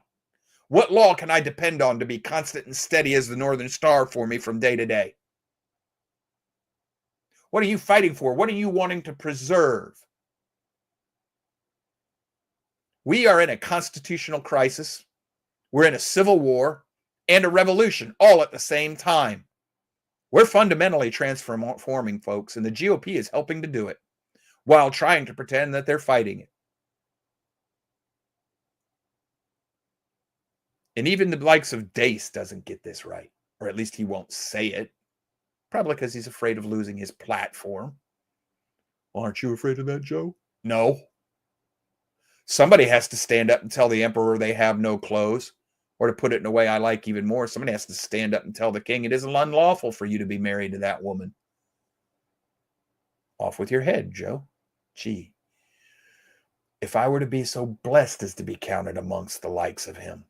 What law can I depend on to be constant and steady as the Northern Star for me from day to day? What are you fighting for? What are you wanting to preserve? We are in a constitutional crisis. We're in a civil war and a revolution all at the same time. We're fundamentally transforming, folks, and the GOP is helping to do it while trying to pretend that they're fighting it. And even the likes of Dace doesn't get this right, or at least he won't say it, probably because he's afraid of losing his platform. Well, aren't you afraid of that, Joe? No. Somebody has to stand up and tell the emperor they have no clothes, or to put it in a way I like even more, somebody has to stand up and tell the king it is unlawful for you to be married to that woman. Off with your head, Joe. Gee, if I were to be so blessed as to be counted amongst the likes of him,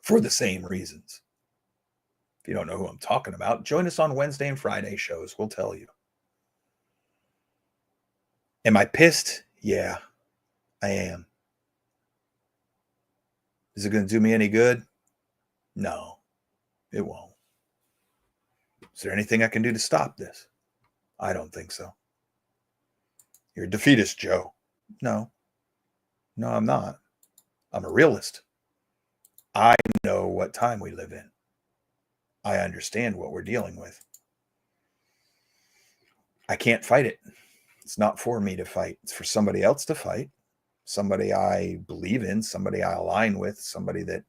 for the same reasons. If you don't know who I'm talking about, join us on Wednesday and Friday shows. We'll tell you. Am I pissed? Yeah, I am. Is it going to do me any good? No, it won't. Is there anything I can do to stop this? I don't think so. You're a defeatist, Joe. No, I'm not. I'm a realist. I know what time we live in. I understand what we're dealing with. I can't fight it. It's not for me to fight. It's for somebody else to fight. Somebody I believe in, somebody I align with, somebody that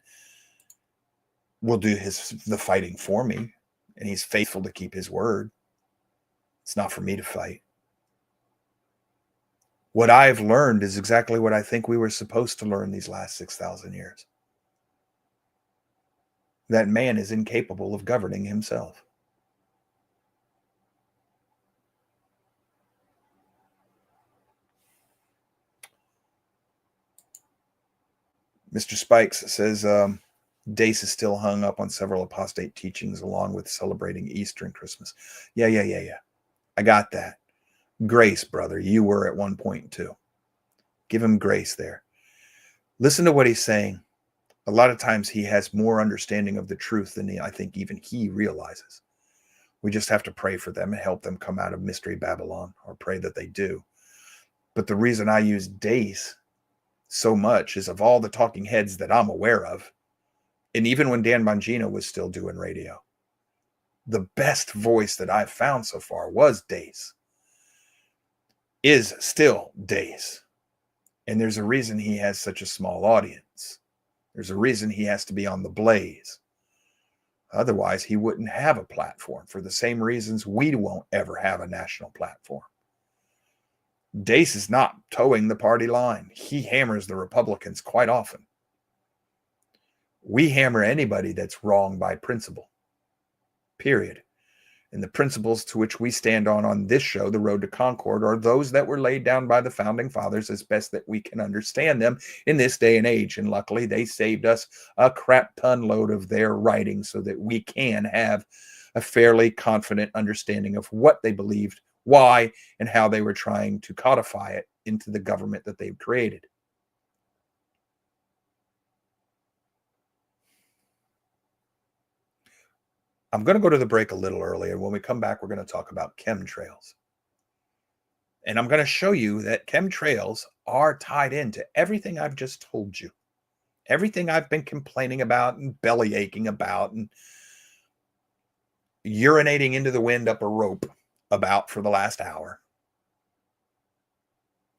will do the fighting for me, and he's faithful to keep his word. It's not for me to fight. What I've learned is exactly what I think we were supposed to learn these last 6,000 years. That man is incapable of governing himself. Mr. Spikes says, Dace is still hung up on several apostate teachings along with celebrating Easter and Christmas. Yeah. I got that. Grace, brother. You were at one point too. Give him grace there. Listen to what he's saying. A lot of times he has more understanding of the truth than I think even he realizes. We just have to pray for them and help them come out of Mystery Babylon, or pray that they do. But the reason I use Dace so much is, of all the talking heads that I'm aware of, and even when Dan Bongino was still doing radio, the best voice that I've found so far was Dace. Is still Dace. And there's a reason he has such a small audience. There's a reason he has to be on the Blaze. Otherwise, he wouldn't have a platform, for the same reasons we won't ever have a national platform. Dace is not towing the party line. He hammers the Republicans quite often. We hammer anybody that's wrong by principle. Period. And the principles to which we stand on this show, The Road to Concord, are those that were laid down by the founding fathers as best that we can understand them in this day and age. And luckily, they saved us a crap ton load of their writing so that we can have a fairly confident understanding of what they believed, why, and how they were trying to codify it into the government that they've created. I'm going to go to the break a little early, and when we come back, we're going to talk about chemtrails. And I'm going to show you that chemtrails are tied into everything I've just told you. Everything I've been complaining about and belly aching about and urinating into the wind up a rope about for the last hour.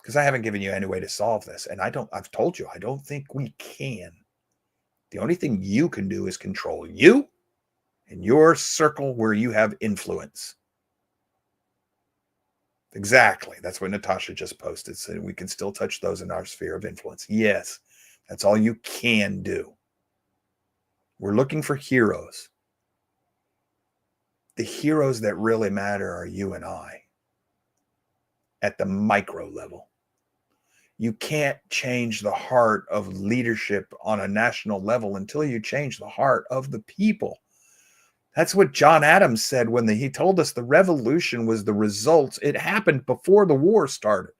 Because I haven't given you any way to solve this. And I've told you, I don't think we can. The only thing you can do is control you and your circle where you have influence. Exactly. That's what Natasha just posted. Said we can still touch those in our sphere of influence. Yes, that's all you can do. We're looking for heroes. The heroes that really matter are you and I at the micro level. You can't change the heart of leadership on a national level until you change the heart of the people. That's what John Adams said when he told us the revolution was the result. It happened before the war started.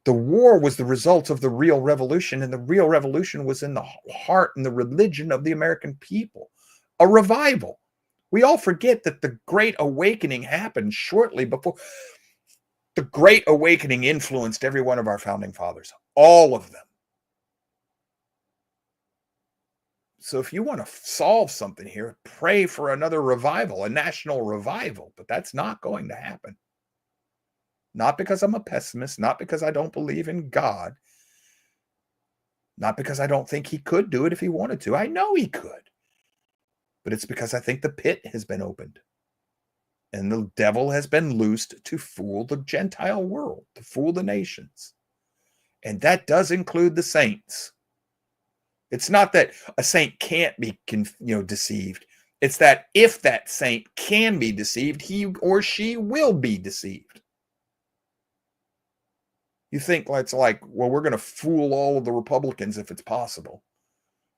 The war was the result of the real revolution, and the real revolution was in the heart and the religion of the American people. A revival. We all forget that the Great Awakening happened shortly before. The Great Awakening influenced every one of our founding fathers, all of them. So if you want to solve something here, pray for another revival, a national revival, but that's not going to happen. Not because I'm a pessimist, not because I don't believe in God, not because I don't think he could do it if he wanted to. I know he could. But it's because I think the pit has been opened. And the devil has been loosed to fool the Gentile world, to fool the nations. And that does include the saints. It's not that a saint can't be deceived. It's that if that saint can be deceived, he or she will be deceived. You think it's like, well, we're going to fool all of the Republicans if it's possible.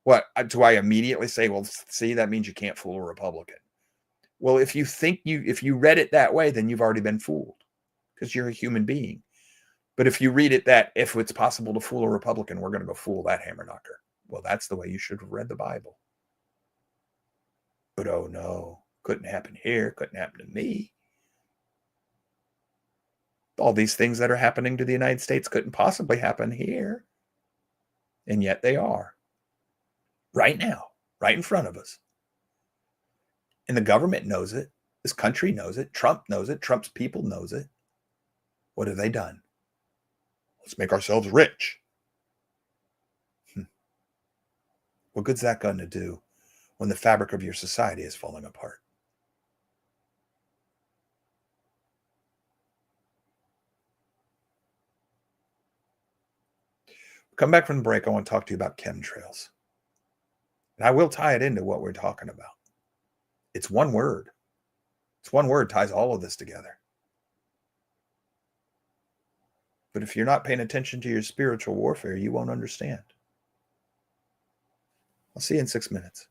What, do I immediately say, well, see, that means you can't fool a Republican? Well, if you read it that way, then you've already been fooled because you're a human being. But if you read it that if it's possible to fool a Republican, we're going to go fool that hammer knocker. Well, that's the way you should have read the Bible. But oh no, couldn't happen here, couldn't happen to me. All these things that are happening to the United States couldn't possibly happen here. And yet they are. Right now, right in front of us. And the government knows it. This country knows it. Trump knows it. Trump's people knows it. What have they done? Let's make ourselves rich. What good's that going to do when the fabric of your society is falling apart? Come back from the break. I want to talk to you about chemtrails. And I will tie it into what we're talking about. It's one word. It's one word ties all of this together. But if you're not paying attention to your spiritual warfare, you won't understand. I'll see you in 6 minutes.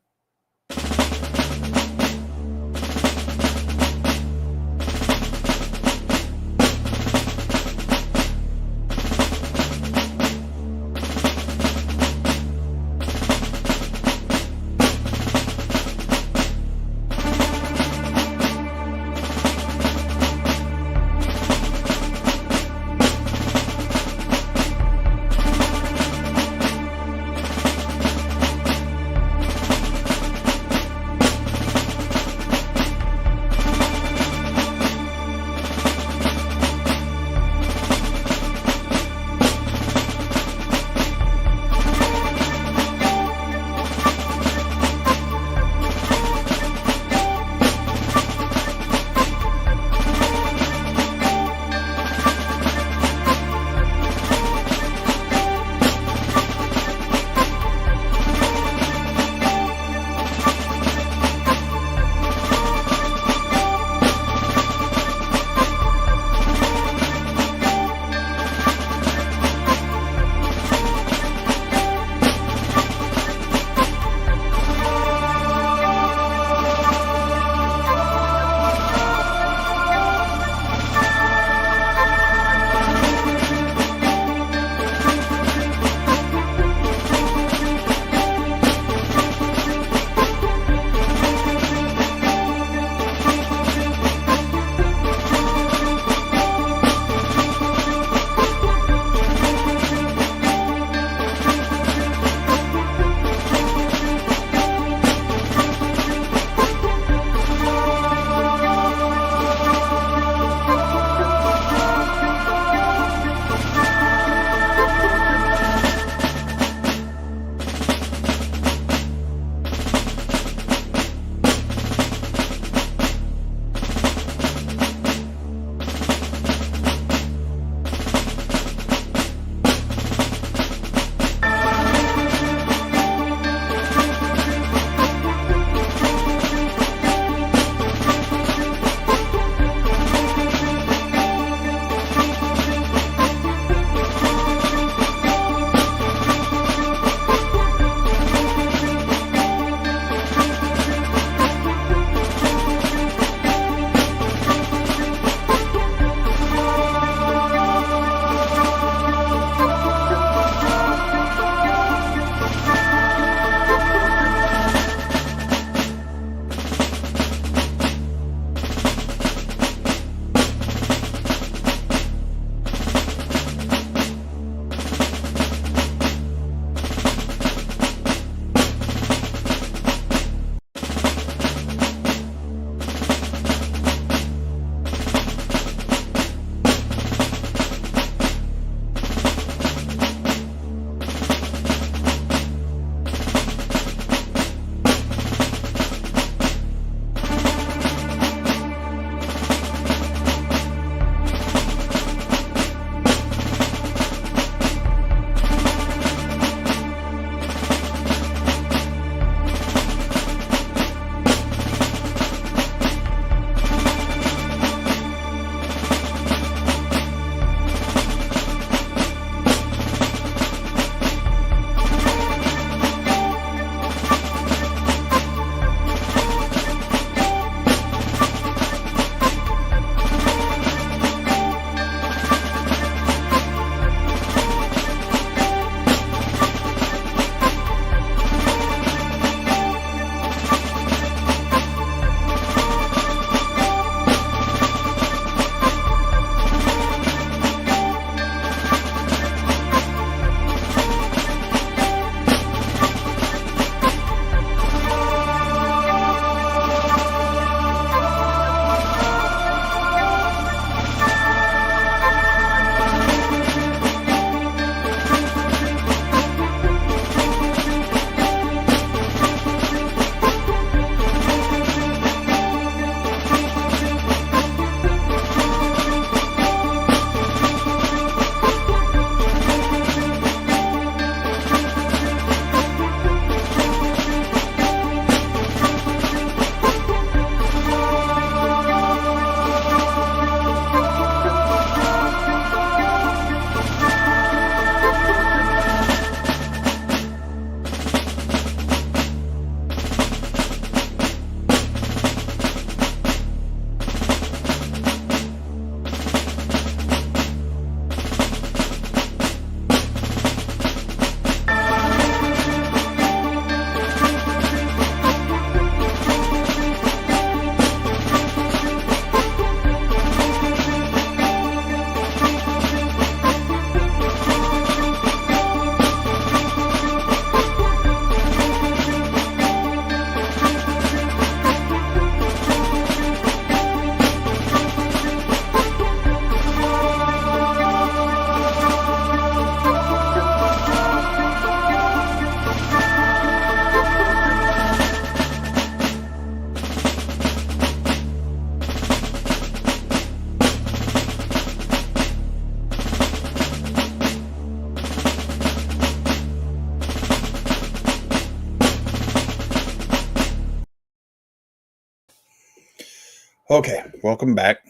Okay, welcome back.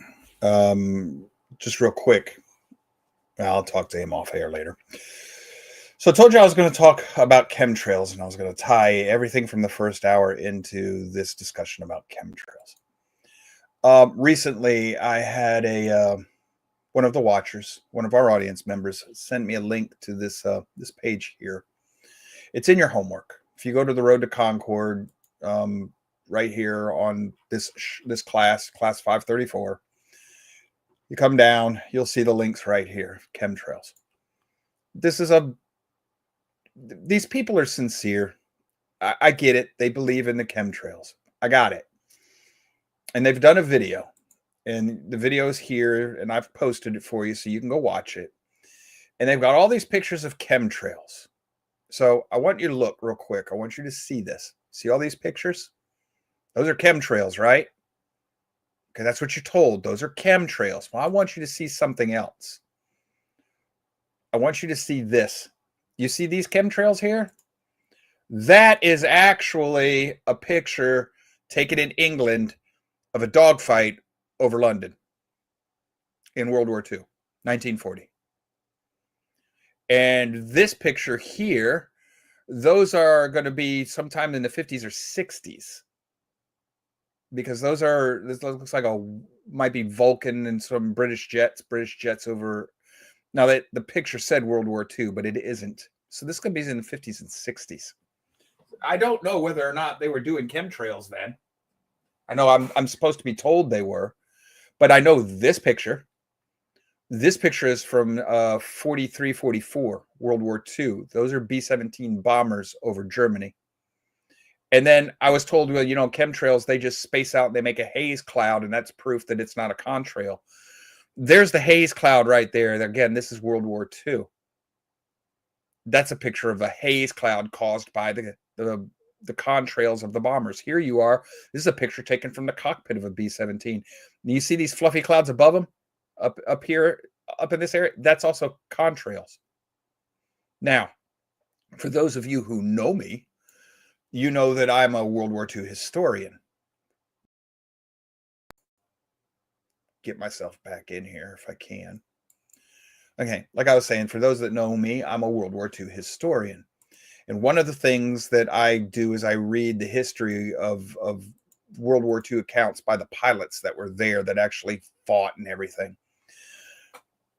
Just real quick, I'll talk to him off air later. So I told you I was going to talk about chemtrails, and I was going to tie everything from the first hour into this discussion about chemtrails. Recently, I had one of the watchers, one of our audience members, sent me a link to this page here. It's in your homework. If you go to the Road to Concord, right here on this class 534, you come down, you'll see the links right here. Chemtrails. These people are sincere. I get it. They believe in the chemtrails. I got it. And they've done a video, and the video is here, and I've posted it for you so you can go watch it. And they've got all these pictures of chemtrails. So I want you to look real quick. I want you to see this. See all these pictures? Those are chemtrails, right? Okay, that's what you're told. Those are chemtrails. Well, I want you to see something else. I want you to see this. You see these chemtrails here? That is actually a picture taken in England of a dogfight over London in World War II, 1940. And this picture here, those are going to be sometime in the 50s or 60s. Because this looks like might be Vulcan and some British jets over. Now that the picture said World War II, but it isn't. So this could be in the 50s and 60s. I don't know whether or not they were doing chemtrails then. I know I'm supposed to be told they were, but I know this picture. This picture is from 43, 44, World War II. Those are B-17 bombers over Germany. And then I was told, well, chemtrails, they just space out and they make a haze cloud, and that's proof that it's not a contrail. There's the haze cloud right there. Again, this is World War II. That's a picture of a haze cloud caused by the contrails of the bombers. Here you are. This is a picture taken from the cockpit of a B-17. You see these fluffy clouds above them? Up here, up in this area? That's also contrails. Now, for those of you who know me, you know that I'm a World War II historian. Get myself back in here if I can. Okay, like I was saying, for those that know me, I'm a World War II historian. And one of the things that I do is I read the history of World War II accounts by the pilots that were there that actually fought and everything.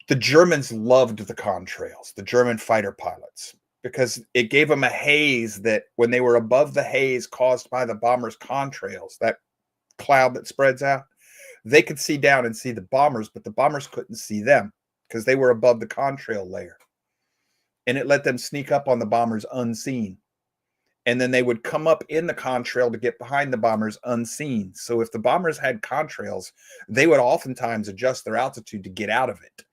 The Germans loved the contrails, the German fighter pilots, because it gave them a haze that when they were above the haze caused by the bombers' contrails, that cloud that spreads out, they could see down and see the bombers, but the bombers couldn't see them because they were above the contrail layer. And it let them sneak up on the bombers unseen. And then they would come up in the contrail to get behind the bombers unseen. So if the bombers had contrails, they would oftentimes adjust their altitude to get out of it.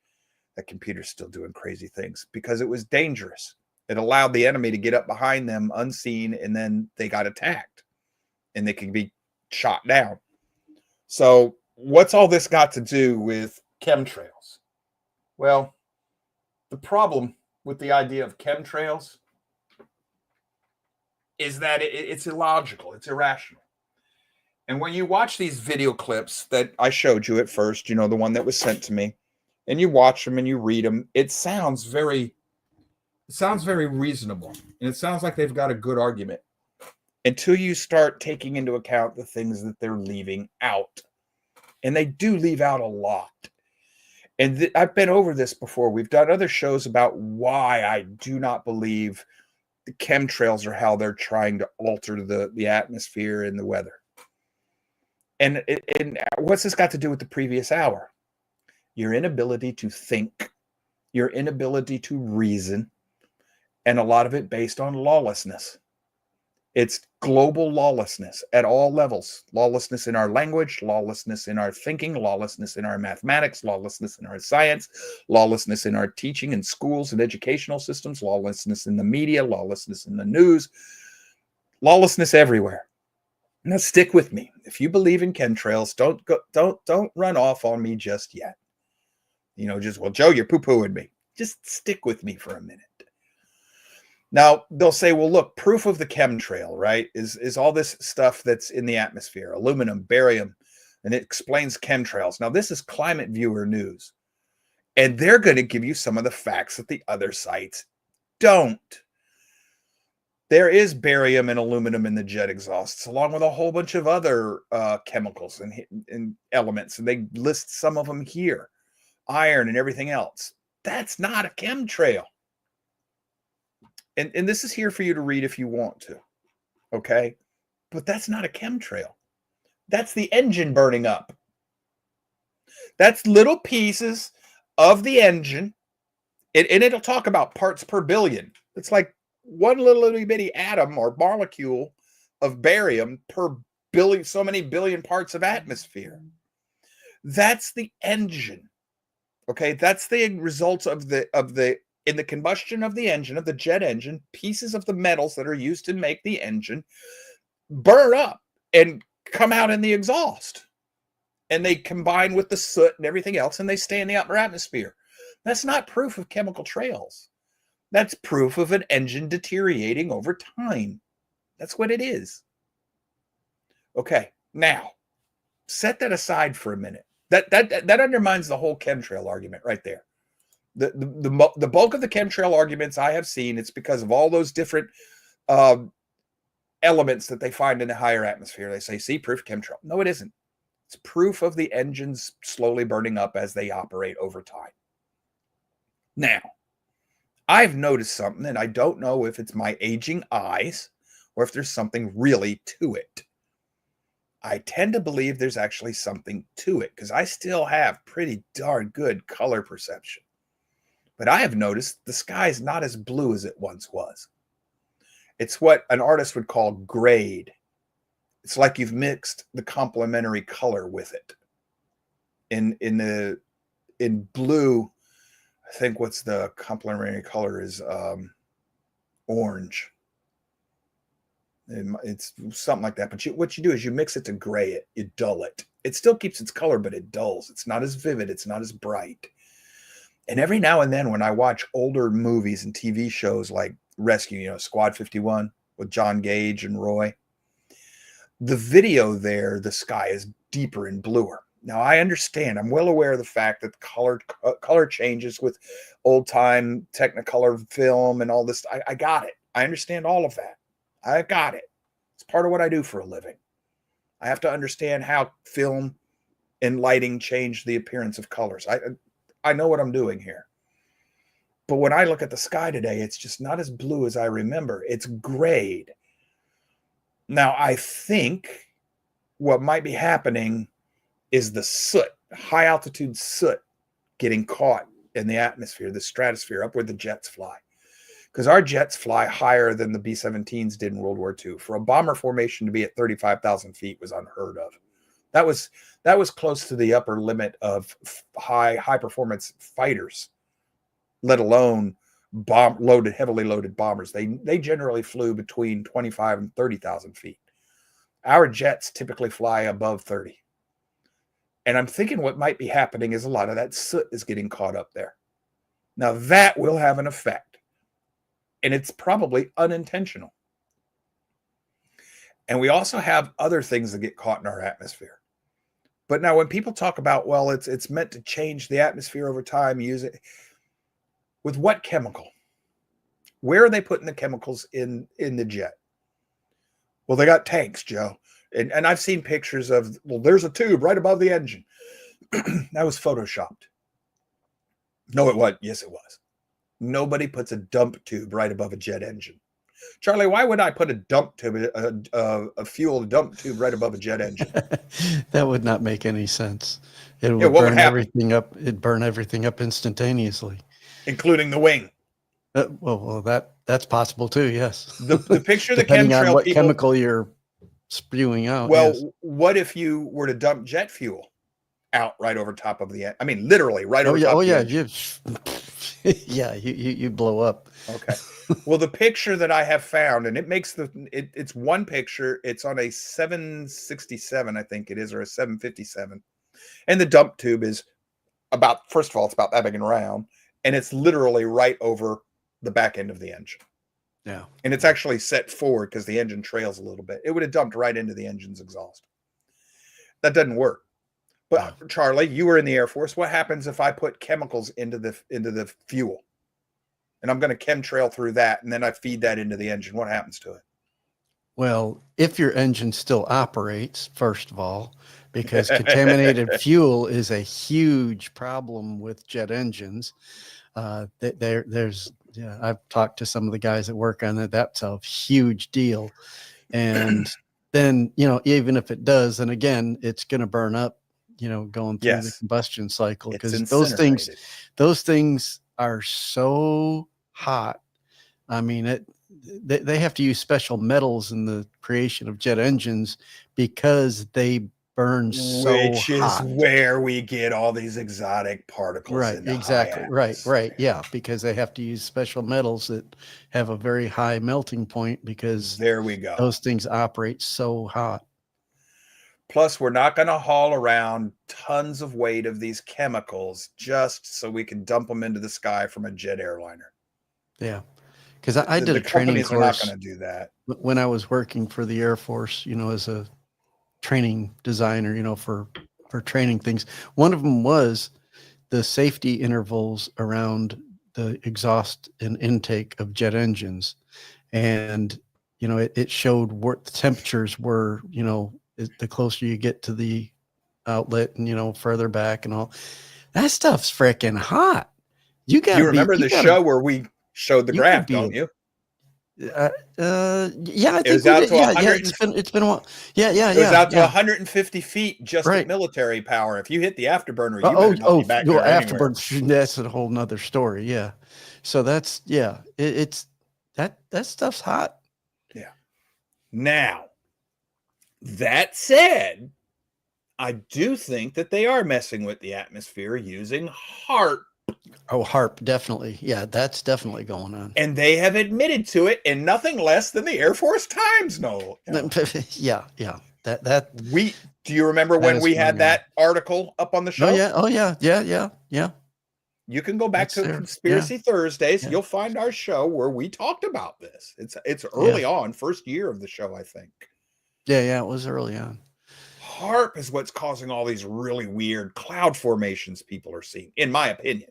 That computer's still doing crazy things because it was dangerous. It allowed the enemy to get up behind them unseen, and then they got attacked and they could be shot down. So what's all this got to do with chemtrails? Well, the problem with the idea of chemtrails is that it's illogical, it's irrational. And when you watch these video clips that I showed you at first, the one that was sent to me, and you watch them and you read them, it sounds very reasonable. And it sounds like they've got a good argument until you start taking into account the things that they're leaving out. And they do leave out a lot. And I've been over this before. We've done other shows about why I do not believe the chemtrails are how they're trying to alter the atmosphere and the weather. And what's this got to do with the previous hour? Your inability to think, your inability to reason, and a lot of it based on lawlessness. It's global lawlessness at all levels. Lawlessness in our language, lawlessness in our thinking, lawlessness in our mathematics, lawlessness in our science, lawlessness in our teaching in schools and educational systems, lawlessness in the media, lawlessness in the news, lawlessness everywhere. Now stick with me. If you believe in chemtrails, don't run off on me just yet. Well, Joe, you're poo-pooing me. Just stick with me for a minute. Now, they'll say, well, look, proof of the chemtrail, right, is all this stuff that's in the atmosphere, aluminum, barium, and it explains chemtrails. Now, this is Climate Viewer News, and they're going to give you some of the facts that the other sites don't. There is barium and aluminum in the jet exhausts, along with a whole bunch of other chemicals and elements, and they list some of them here, iron and everything else. That's not a chemtrail. And this is here for you to read if you want to, okay? But that's not a chemtrail. That's the engine burning up. That's little pieces of the engine, and it'll talk about parts per billion. It's like one little bitty atom or molecule of barium per billion, so many billion parts of atmosphere. That's the engine. Okay, that's the results of the in the combustion of the engine, of the jet engine, pieces of the metals that are used to make the engine burn up and come out in the exhaust. And they combine with the soot and everything else, and they stay in the upper atmosphere. That's not proof of chemical trails. That's proof of an engine deteriorating over time. That's what it is. Okay, now, set that aside for a minute. That undermines the whole chemtrail argument right there. The bulk of the chemtrail arguments I have seen, it's because of all those different elements that they find in the higher atmosphere. They say, see, proof chemtrail. No, it isn't. It's proof of the engines slowly burning up as they operate over time. Now, I've noticed something, and I don't know if it's my aging eyes or if there's something really to it. I tend to believe there's actually something to it because I still have pretty darn good color perception. But I have noticed the sky is not as blue as it once was. It's what an artist would call grayed. It's like you've mixed the complementary color with it. In blue, I think what's the complementary color is orange. It's something like that. But what you do is you mix it to gray it. You dull it. It still keeps its color, but it dulls. It's not as vivid. It's not as bright. And every now and then when I watch older movies and TV shows like Rescue, Squad 51 with John Gage and Roy, the video there, the sky is deeper and bluer. Now, I understand. I'm well aware of the fact that color changes with old-time Technicolor film and all this. I got it. I understand all of that. I got it. It's part of what I do for a living. I have to understand how film and lighting change the appearance of colors. I know what I'm doing here. But when I look at the sky today, it's just not as blue as I remember. It's grayed. Now, I think what might be happening is the soot, high altitude soot, getting caught in the atmosphere, the stratosphere, up where the jets fly. Because our jets fly higher than the B-17s did in World War II. For a bomber formation to be at 35,000 feet was unheard of. That was close to the upper limit of high performance fighters, let alone heavily loaded bombers. They generally flew between 25 and 30,000 feet. Our jets typically fly above 30. And I'm thinking what might be happening is a lot of that soot is getting caught up there. Now that will have an effect. And it's probably unintentional. And we also have other things that get caught in our atmosphere. But now when people talk about, well, it's meant to change the atmosphere over time, use it. With what chemical? Where are they putting the chemicals in the jet? Well, they got tanks, Joe. And I've seen pictures of, well, there's a tube right above the engine. That was photoshopped. No, it wasn't. Yes, it was. Nobody puts a dump tube right above a jet engine. Charlie, why would I put a dump tube, a fuel dump tube right above a jet engine? That would not make any sense. It would what would burn happen? everything up. It'd burn everything up instantaneously, including the wing. Well, that's possible too. Yes. The picture of the Depending chemtrail on what people, chemical you're spewing out. Well, yes. What if you were to dump jet fuel out right over top of the? I mean, literally right over top. Oh yeah. Yeah. You blow up. Okay. Well, the picture that I have found, and it makes it's one picture. It's on a 767, I think it is, or a 757, and the dump tube is first of all, it's about that big and round, and it's literally right over the back end of the engine. Yeah. And it's actually set forward because the engine trails a little bit. It would have dumped right into the engine's exhaust. That doesn't work. But Charlie, you were in the Air Force. What happens if I put chemicals into the fuel? And I'm going to chemtrail through that, and then I feed that into the engine. What happens to it? Well, if your engine still operates, first of all, because contaminated fuel is a huge problem with jet engines. Yeah, I've talked to some of the guys that work on it. That's a huge deal. And then, even if it does, then again, it's going to burn up, going through the Yes. combustion cycle, It's because incinerated. those things are so hot. I mean, they have to use special metals in the creation of jet engines because they burn so Which is hot. where we get all these exotic particles. Right, in the exactly. high Right. atmosphere. Yeah, because they have to use special metals that have a very high melting point, because There we go. those things operate so hot. Plus, we're not going to haul around tons of weight of these chemicals just so we can dump them into the sky from a jet airliner. Yeah, because I did The a training companies are not course going to do that. when I was working for the Air Force, as a training designer, for training things. One of them was the safety intervals around the exhaust and intake of jet engines. And, it showed what the temperatures were, the closer you get to the outlet and, further back and all. That stuff's freaking hot. You remember the show where we showed the graph, don't you? Yeah, I think it was out to 100. It's been a while. Yeah. It was out to 150 feet just at military power. If you hit the afterburner, you better not be back there afterburner. That's a whole nother story. Yeah. So that's it's that stuff's hot. Yeah. Now, that said, I do think that they are messing with the atmosphere using HARP. Oh, HARP, definitely. Yeah, that's definitely going on. And they have admitted to it in nothing less than the Air Force Times. Yeah. Do you remember when we had that article up on the show? Yeah. You can go back to Conspiracy Thursdays. You'll find our show where we talked about this. It's early on, first year of the show, I think. Yeah, it was early on. HARP is what's causing all these really weird cloud formations people are seeing, in my opinion.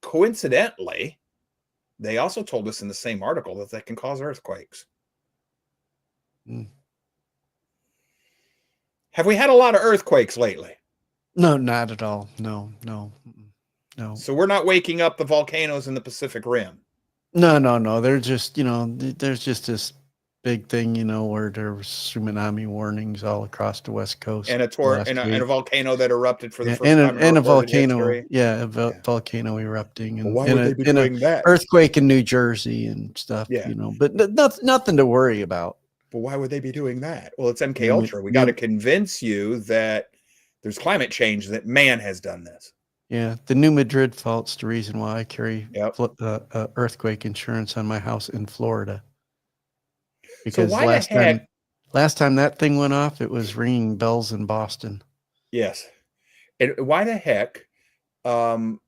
Coincidentally, they also told us in the same article that they can cause earthquakes. Have we had a lot of earthquakes lately? No, not at all. No. So we're not waking up the volcanoes in the Pacific Rim. No. They're just, there's just this big thing, where there were tsunami warnings all across the West Coast. And a volcano that erupted for the first time. And a volcano. Volcano erupting. And why would they be doing that? Earthquake in New Jersey and stuff, but nothing to worry about. But why would they be doing that? Well, it's MK Ultra. We got to convince you that there's climate change, that man has done this. Yeah, the New Madrid fault's the reason why I carry earthquake insurance on my house in Florida. Because last time that thing went off, it was ringing bells in Boston. Yes. And why the heck? The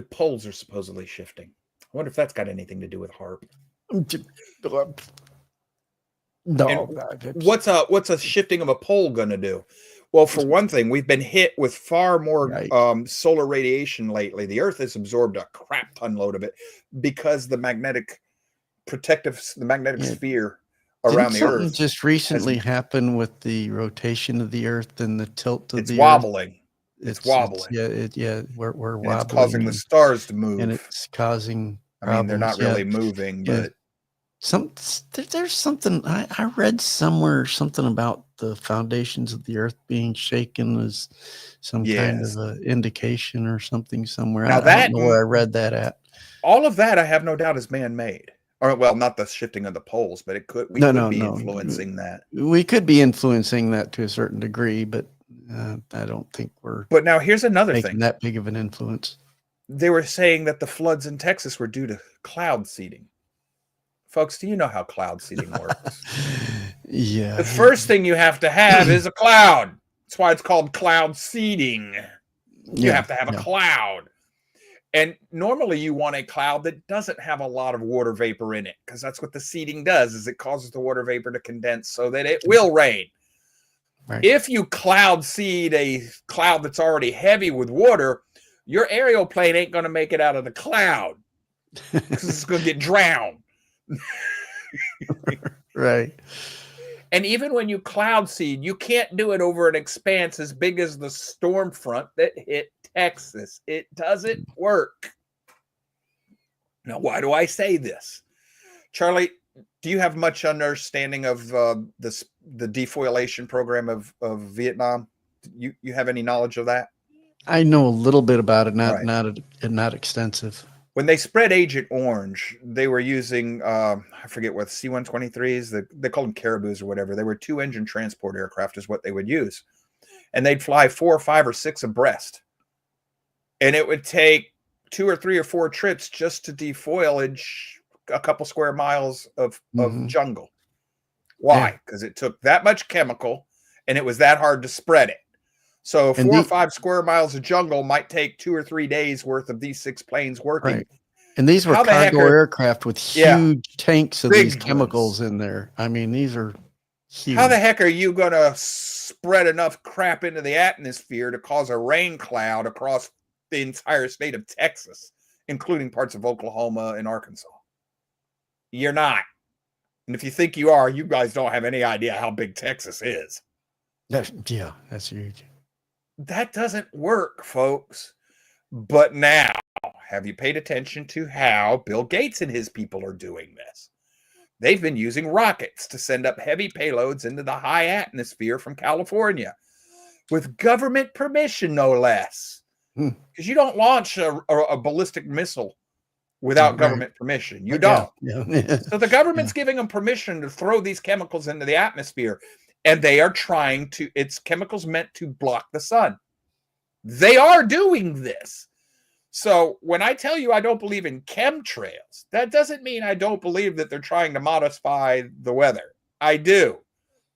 poles are supposedly shifting. I wonder if that's got anything to do with HARP. No. What's a shifting of a pole going to do? Well, for one thing, we've been hit with far more solar radiation lately. The Earth has absorbed a crap ton load of it because the magnetic sphere around the Earth just recently happened with the rotation of the Earth and the tilt of the wobbling. Earth. It's wobbling. We're wobbling. It's causing the stars to move, and it's causing. I mean, they're not really moving, but there's something I read somewhere, something about the foundations of the Earth being shaken as some kind of an indication or something somewhere. Now I don't know where I read that at. All of that, I have no doubt, is man-made. Or, well, not the shifting of the poles, but we could be influencing that. We could be influencing that to a certain degree, but I don't think we're. But now here's another thing. That big of an influence. They were saying that the floods in Texas were due to cloud seeding. Folks, do you know how cloud seeding works? Yeah. The first thing you have to have is a cloud. That's why it's called cloud seeding. You have to have a cloud. And normally you want a cloud that doesn't have a lot of water vapor in it, because that's what the seeding does, is it causes the water vapor to condense so that it will rain. Right. If you cloud seed a cloud that's already heavy with water, your aerial plane ain't going to make it out of the cloud because it's going to get drowned. Right. And even when you cloud seed, you can't do it over an expanse as big as the storm front that hit Texas. It doesn't work. Now, why do I say this? Charlie, do you have much understanding of the defoilation program of Vietnam? You have any knowledge of that? I know a little bit about it, Right. not extensive. When they spread Agent Orange, they were using, I forget what, C-123s, they called them Caribous or whatever. They were 2-engine transport aircraft is what they would use. And they'd fly 4 or 5 or 6 abreast. And it would take 2 or 3 or 4 trips just to defoliage a couple square miles of jungle. Why? Because it took that much chemical and it was that hard to spread it. So 4 or 5 square miles of jungle might take 2 or 3 days worth of these 6 planes working. Right. And these were cargo aircraft with huge tanks of these chemicals in there. I mean, these are huge. How the heck are you going to spread enough crap into the atmosphere to cause a rain cloud across the entire state of Texas, including parts of Oklahoma and Arkansas? You're not. And if you think you are, you guys don't have any idea how big Texas is. That's huge. That doesn't work, folks. But now, have you paid attention to how Bill Gates and his people are doing this? They've been using rockets to send up heavy payloads into the high atmosphere from California with government permission, no less. Because you don't launch a ballistic missile without government permission. You don't. So the government's giving them permission to throw these chemicals into the atmosphere. And they are trying to, it's chemicals meant to block the sun. They are doing this. So when I tell you I don't believe in chemtrails, that doesn't mean I don't believe that they're trying to modify the weather. I do.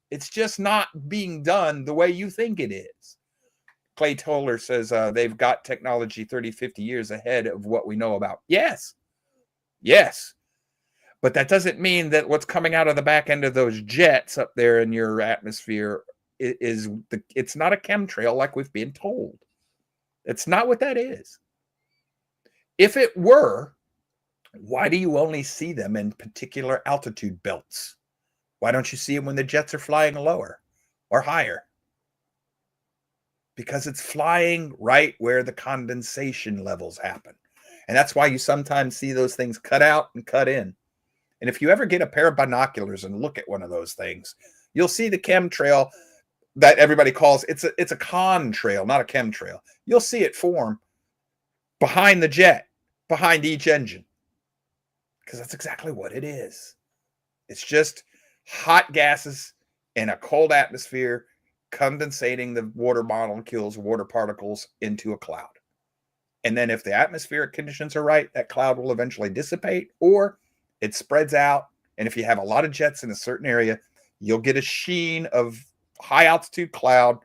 It's just not being done the way you think it is. Clay Toller says they've got technology 30, 50 years ahead of what we know about. Yes. Yes. But that doesn't mean that what's coming out of the back end of those jets up there in your atmosphere it's not a chemtrail like we've been told. It's not what that is. If it were, why do you only see them in particular altitude belts? Why don't you see them when the jets are flying lower or higher? Because it's flying right where the condensation levels happen. And that's why you sometimes see those things cut out and cut in. And if you ever get a pair of binoculars and look at one of those things, you'll see the chemtrail that everybody calls, it's a contrail, not a chemtrail. You'll see it form behind the jet, behind each engine. Because that's exactly what it is. It's just hot gases in a cold atmosphere condensating the water molecules, water particles into a cloud. And then if the atmospheric conditions are right, that cloud will eventually dissipate, or it spreads out. And if you have a lot of jets in a certain area, you'll get a sheen of high altitude cloud,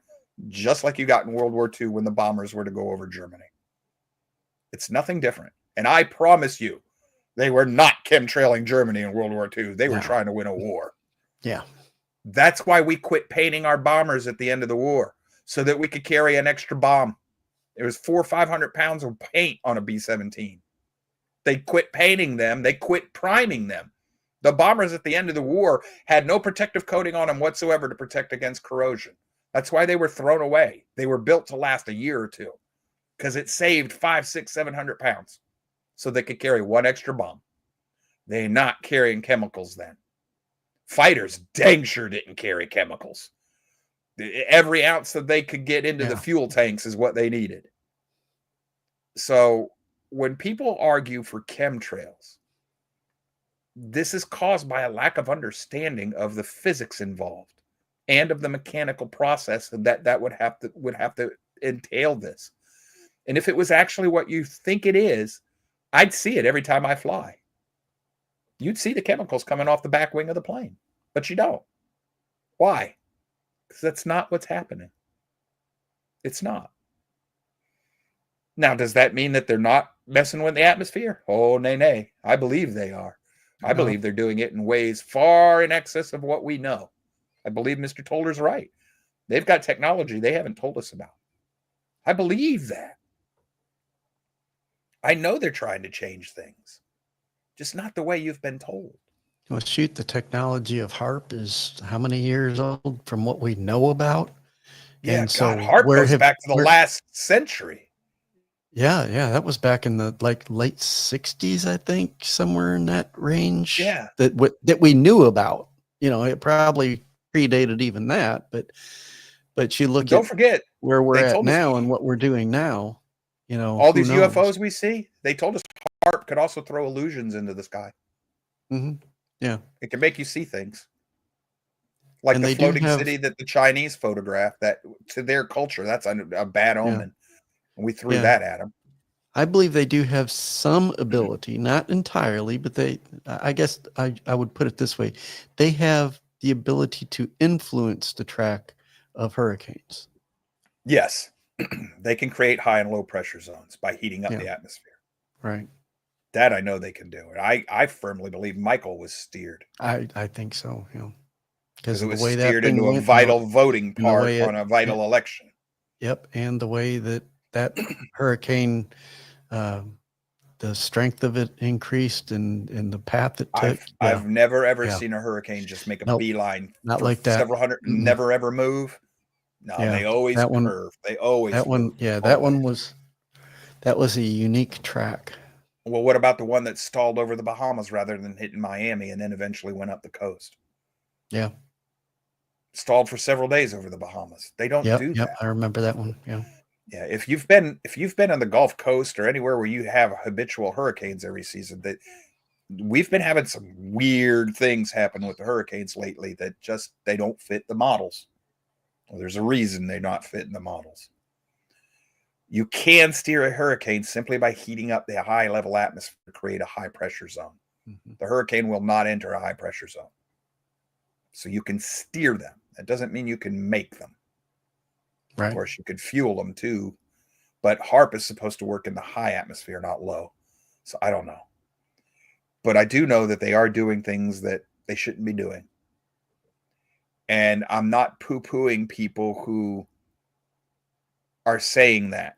just like you got in World War II when the bombers were to go over Germany. It's nothing different. And I promise you, they were not chemtrailing Germany in World War II. They were trying to win a war. Yeah. That's why we quit painting our bombers at the end of the war, so that we could carry an extra bomb. It was 400 or 500 pounds of paint on a B-17. They quit painting them. They quit priming them. The bombers at the end of the war had no protective coating on them whatsoever to protect against corrosion. That's why they were thrown away. They were built to last a year or two because it saved 500, 600, 700 pounds so they could carry one extra bomb. They're not carrying chemicals then. Fighters dang sure didn't carry chemicals. Every ounce that they could get into the fuel tanks is what they needed. So when people argue for chemtrails, this is caused by a lack of understanding of the physics involved and of the mechanical process that would have to entail this. And if it was actually what you think it is, I'd see it every time I fly. You'd see the chemicals coming off the back wing of the plane, but you don't. Why? Because that's not what's happening. It's not. Now, does that mean that they're not messing with the atmosphere? Oh, nay. I believe they are. I No. believe they're doing it in ways far in excess of what we know. I believe Mr. Toller's right. They've got technology they haven't told us about. I believe that. I know they're trying to change things, just not the way you've been told. Well, shoot, the technology of HARP is how many years old from what we know about? Yeah, And God, so HARP goes back to the last century. Yeah, that was back in the late 60s, I think, somewhere in that range. Yeah. That we knew about. It probably predated even that, but you look Don't at forget where we're they at told us now and what we're doing now, all who these knows? UFOs we see, they told us HARP could also throw illusions into the sky. Mm-hmm. Yeah. It can make you see things. Like And the they do floating have, city that the Chinese photographed, that to their culture, that's a bad omen. And we threw that at them. I believe they do have some ability, not entirely, but I guess I would put it this way. They have the ability to influence the track of hurricanes. Yes. They can create high and low pressure zones by heating up the atmosphere. Right. That I know they can do. And I firmly believe Michael was steered. I think so, Because it of the was way that steered thing into a went, vital voting part it- on a vital election. Yep. And the way that hurricane, the strength of it increased and the path it took. I've never ever seen a hurricane just make a beeline not for like that. several hundred, never ever move. No, they always curve. They always that one. move. Yeah, that one was a unique track. Well, what about the one that stalled over the Bahamas rather than hitting Miami and then eventually went up the coast? Yeah. Stalled for several days over the Bahamas. They don't do that. I remember that one. Yeah. Yeah. If you've been on the Gulf Coast or anywhere where you have habitual hurricanes every season, that we've been having some weird things happen with the hurricanes lately that just they don't fit the models. Well, there's a reason they're not fitting the models. You can steer a hurricane simply by heating up the high level atmosphere to create a high pressure zone. Mm-hmm. The hurricane will not enter a high pressure zone. So you can steer them. That doesn't mean you can make them. Right. Of course, you could fuel them too. But HARP is supposed to work in the high atmosphere, not low. So I don't know. But I do know that they are doing things that they shouldn't be doing. And I'm not poo-pooing people who are saying that.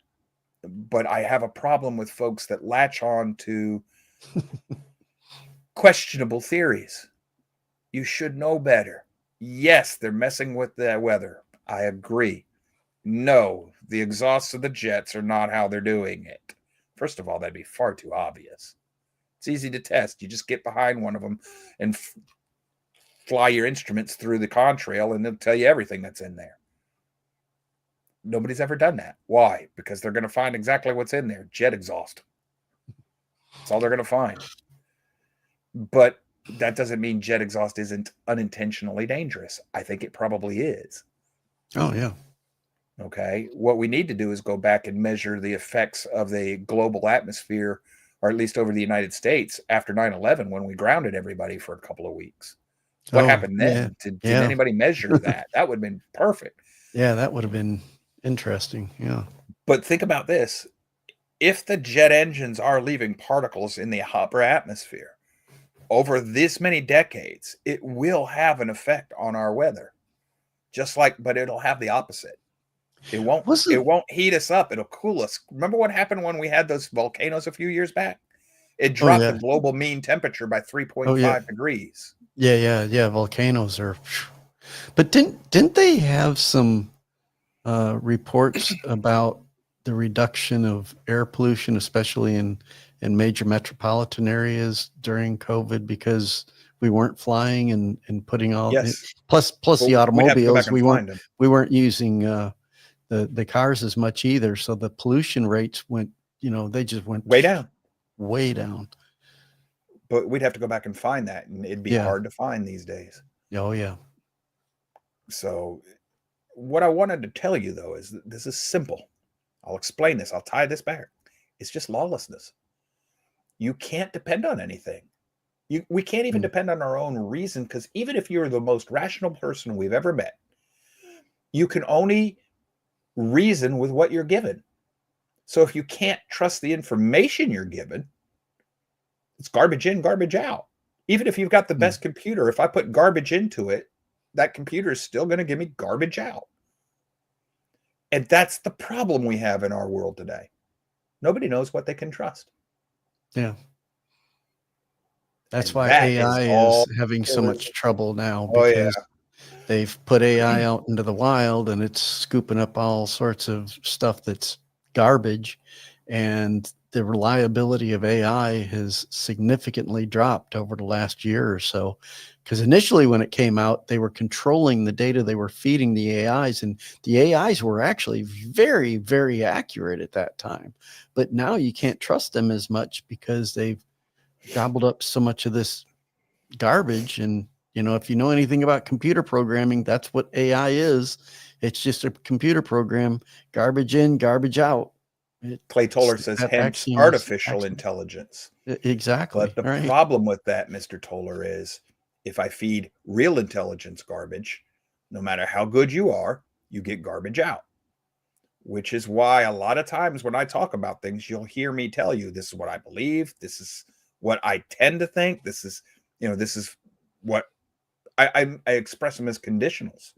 But I have a problem with folks that latch on to questionable theories. You should know better. Yes, they're messing with the weather. I agree. No, the exhausts of the jets are not how they're doing it. First of all, that'd be far too obvious. It's easy to test. You just get behind one of them and fly your instruments through the contrail and they'll tell you everything that's in there. Nobody's ever done that. Why? Because they're going to find exactly what's in there. Jet exhaust. That's all they're going to find. But that doesn't mean jet exhaust isn't unintentionally dangerous. I think it probably is. Oh, yeah. Okay. What we need to do is go back and measure the effects of the global atmosphere, or at least over the United States, after 9/11 when we grounded everybody for a couple of weeks. What happened then? Yeah. Did anybody measure that? That would have been perfect. Yeah, that would have been interesting. Yeah. But think about this. If the jet engines are leaving particles in the upper atmosphere over this many decades, it will have an effect on our weather. But it'll have the opposite. It won't heat us up. It'll cool us. Remember what happened when we had those volcanoes a few years back? It dropped the global mean temperature by 3.5 degrees. Yeah. Volcanoes are. But didn't they have some reports about the reduction of air pollution, especially in major metropolitan areas during COVID, because we weren't flying and putting all plus the automobiles we weren't using the cars as much either, so the pollution rates went they just went way down. But we'd have to go back and find that, and it'd be hard to find these days. Oh yeah. So what I wanted to tell you though is that this is simple. I'll explain this. I'll tie this back. It's just lawlessness. You can't depend on anything. We can't even depend on our own reason, because even if you're the most rational person we've ever met, you can only reason with what you're given. So if you can't trust the information you're given, it's garbage in, garbage out. Even if you've got the best computer, if I put garbage into it, that computer is still going to give me garbage out. And that's the problem we have in our world today. Nobody knows what they can trust. Yeah. That's And why that AI all is having so much trouble now, Oh, yeah. because they've put AI out into the wild and it's scooping up all sorts of stuff that's garbage. And the reliability of AI has significantly dropped over the last year or so. Because initially, when it came out, they were controlling the data they were feeding the AIs, and the AIs were actually very, very accurate at that time. But now you can't trust them as much because they've gobbled up so much of this garbage. And if you know anything about computer programming, that's what AI is. It's just a computer program, garbage in, garbage out. Clay Toller says, that hence axiom artificial axiom. intelligence. Exactly. But the right. problem with that, Mr. Toller, is if I feed real intelligence garbage, no matter how good you are, you get garbage out. Which is why a lot of times when I talk about things, you'll hear me tell you, this is what I believe. This is what I tend to think. This is what I express them as conditionals.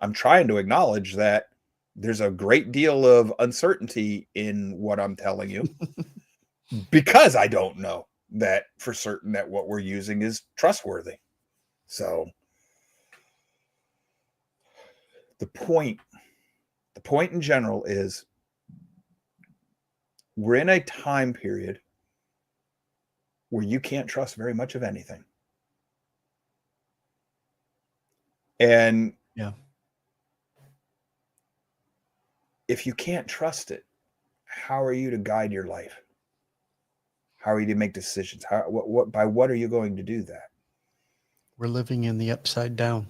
I'm trying to acknowledge that there's a great deal of uncertainty in what I'm telling you because I don't know that for certain that what we're using is trustworthy. So the point in general is we're in a time period where you can't trust very much of anything. And yeah, if you can't trust it, how are you to guide your life? How are you to make decisions? By what are you going to do that? we're living in the upside down.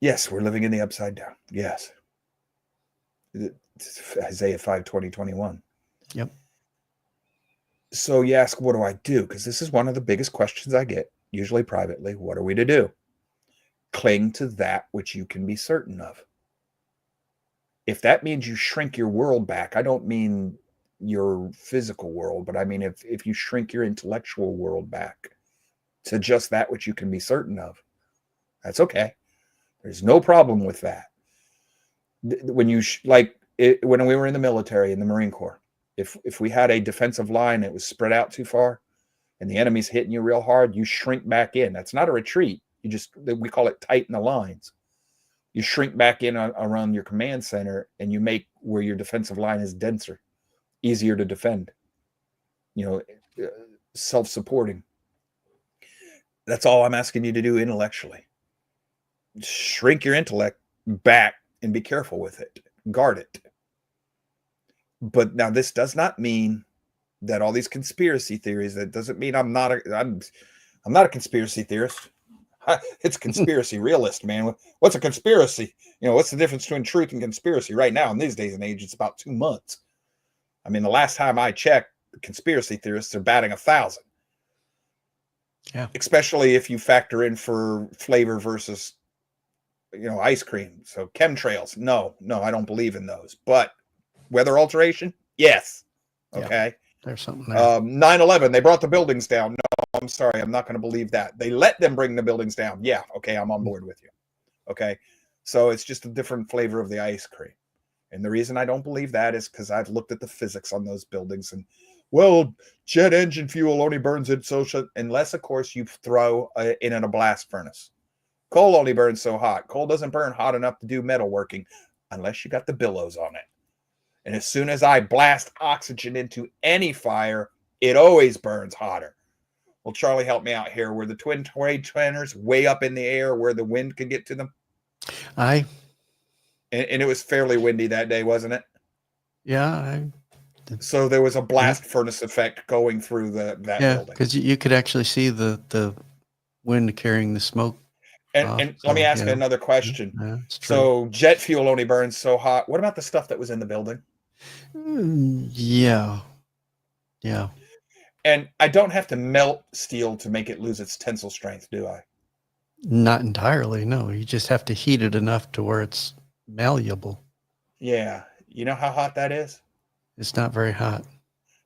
Yes, we're living in the upside down. Yes. It's Isaiah 5:20-21. Yep. So you ask, what do I do? Because this is one of the biggest questions I get, usually privately. What are we to do? Cling to that which you can be certain of. If that means you shrink your world back, I don't mean your physical world, but I mean if you shrink your intellectual world back to just that which you can be certain of, that's okay. There's no problem with that. When you when we were in the military, in the Marine Corps, if we had a defensive line that was spread out too far and the enemy's hitting you real hard, you shrink back in. That's not a retreat. We call it tighten the lines. You shrink back in around your command center and you make where your defensive line is denser, easier to defend, self-supporting. That's all I'm asking you to do intellectually. Shrink your intellect back and be careful with it. Guard it. But now this does not mean that all these conspiracy theories, that doesn't mean I'm not a conspiracy theorist. It's a conspiracy realist, man. What's a conspiracy? What's the difference between truth and conspiracy right now in these days and age? It's about 2 months. I mean, the last time I checked, conspiracy theorists are batting 1,000. Yeah. Especially if you factor in for flavor versus, ice cream. So chemtrails, no, I don't believe in those. But weather alteration, yes. Okay. Yeah, there's something there. 9/11, they brought the buildings down. No, I'm sorry, I'm not going to believe that. They let them bring the buildings down. Yeah, okay, I'm on board with you. Okay, so it's just a different flavor of the ice cream. And the reason I don't believe that is because I've looked at the physics on those buildings and, jet engine fuel only burns it unless, of course, you throw it in a blast furnace. Coal only burns so hot. Coal doesn't burn hot enough to do metalworking unless you got the billows on it. And as soon as I blast oxygen into any fire, it always burns hotter. Well, Charlie, help me out here. Were the twin trade centers way up in the air where the wind could get to them? And it was fairly windy that day, wasn't it? Yeah. So there was a blast furnace effect going through that building. Because you could actually see the wind carrying the smoke. And let me ask you another question. Yeah, so jet fuel only burns so hot. What about the stuff that was in the building? Yeah. And I don't have to melt steel to make it lose its tensile strength, do I? Not entirely, no. You just have to heat it enough to where it's malleable. Yeah. You know how hot that is? It's not very hot.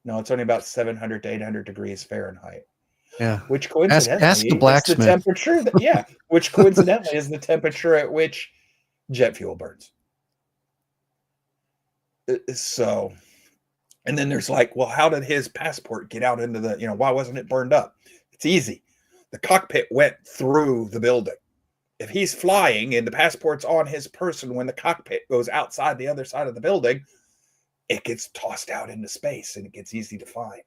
No, it's only about 700 to 800 degrees Fahrenheit. Yeah. Which Ask coincidentally the is the blacksmith. temperature that, yeah, which coincidentally is the temperature at which jet fuel burns. So, and then there's like, well, how did his passport get out into the, why wasn't it burned up? It's easy. The cockpit went through the building. If he's flying and the passport's on his person, when the cockpit goes outside the other side of the building, it gets tossed out into space and it gets easy to find.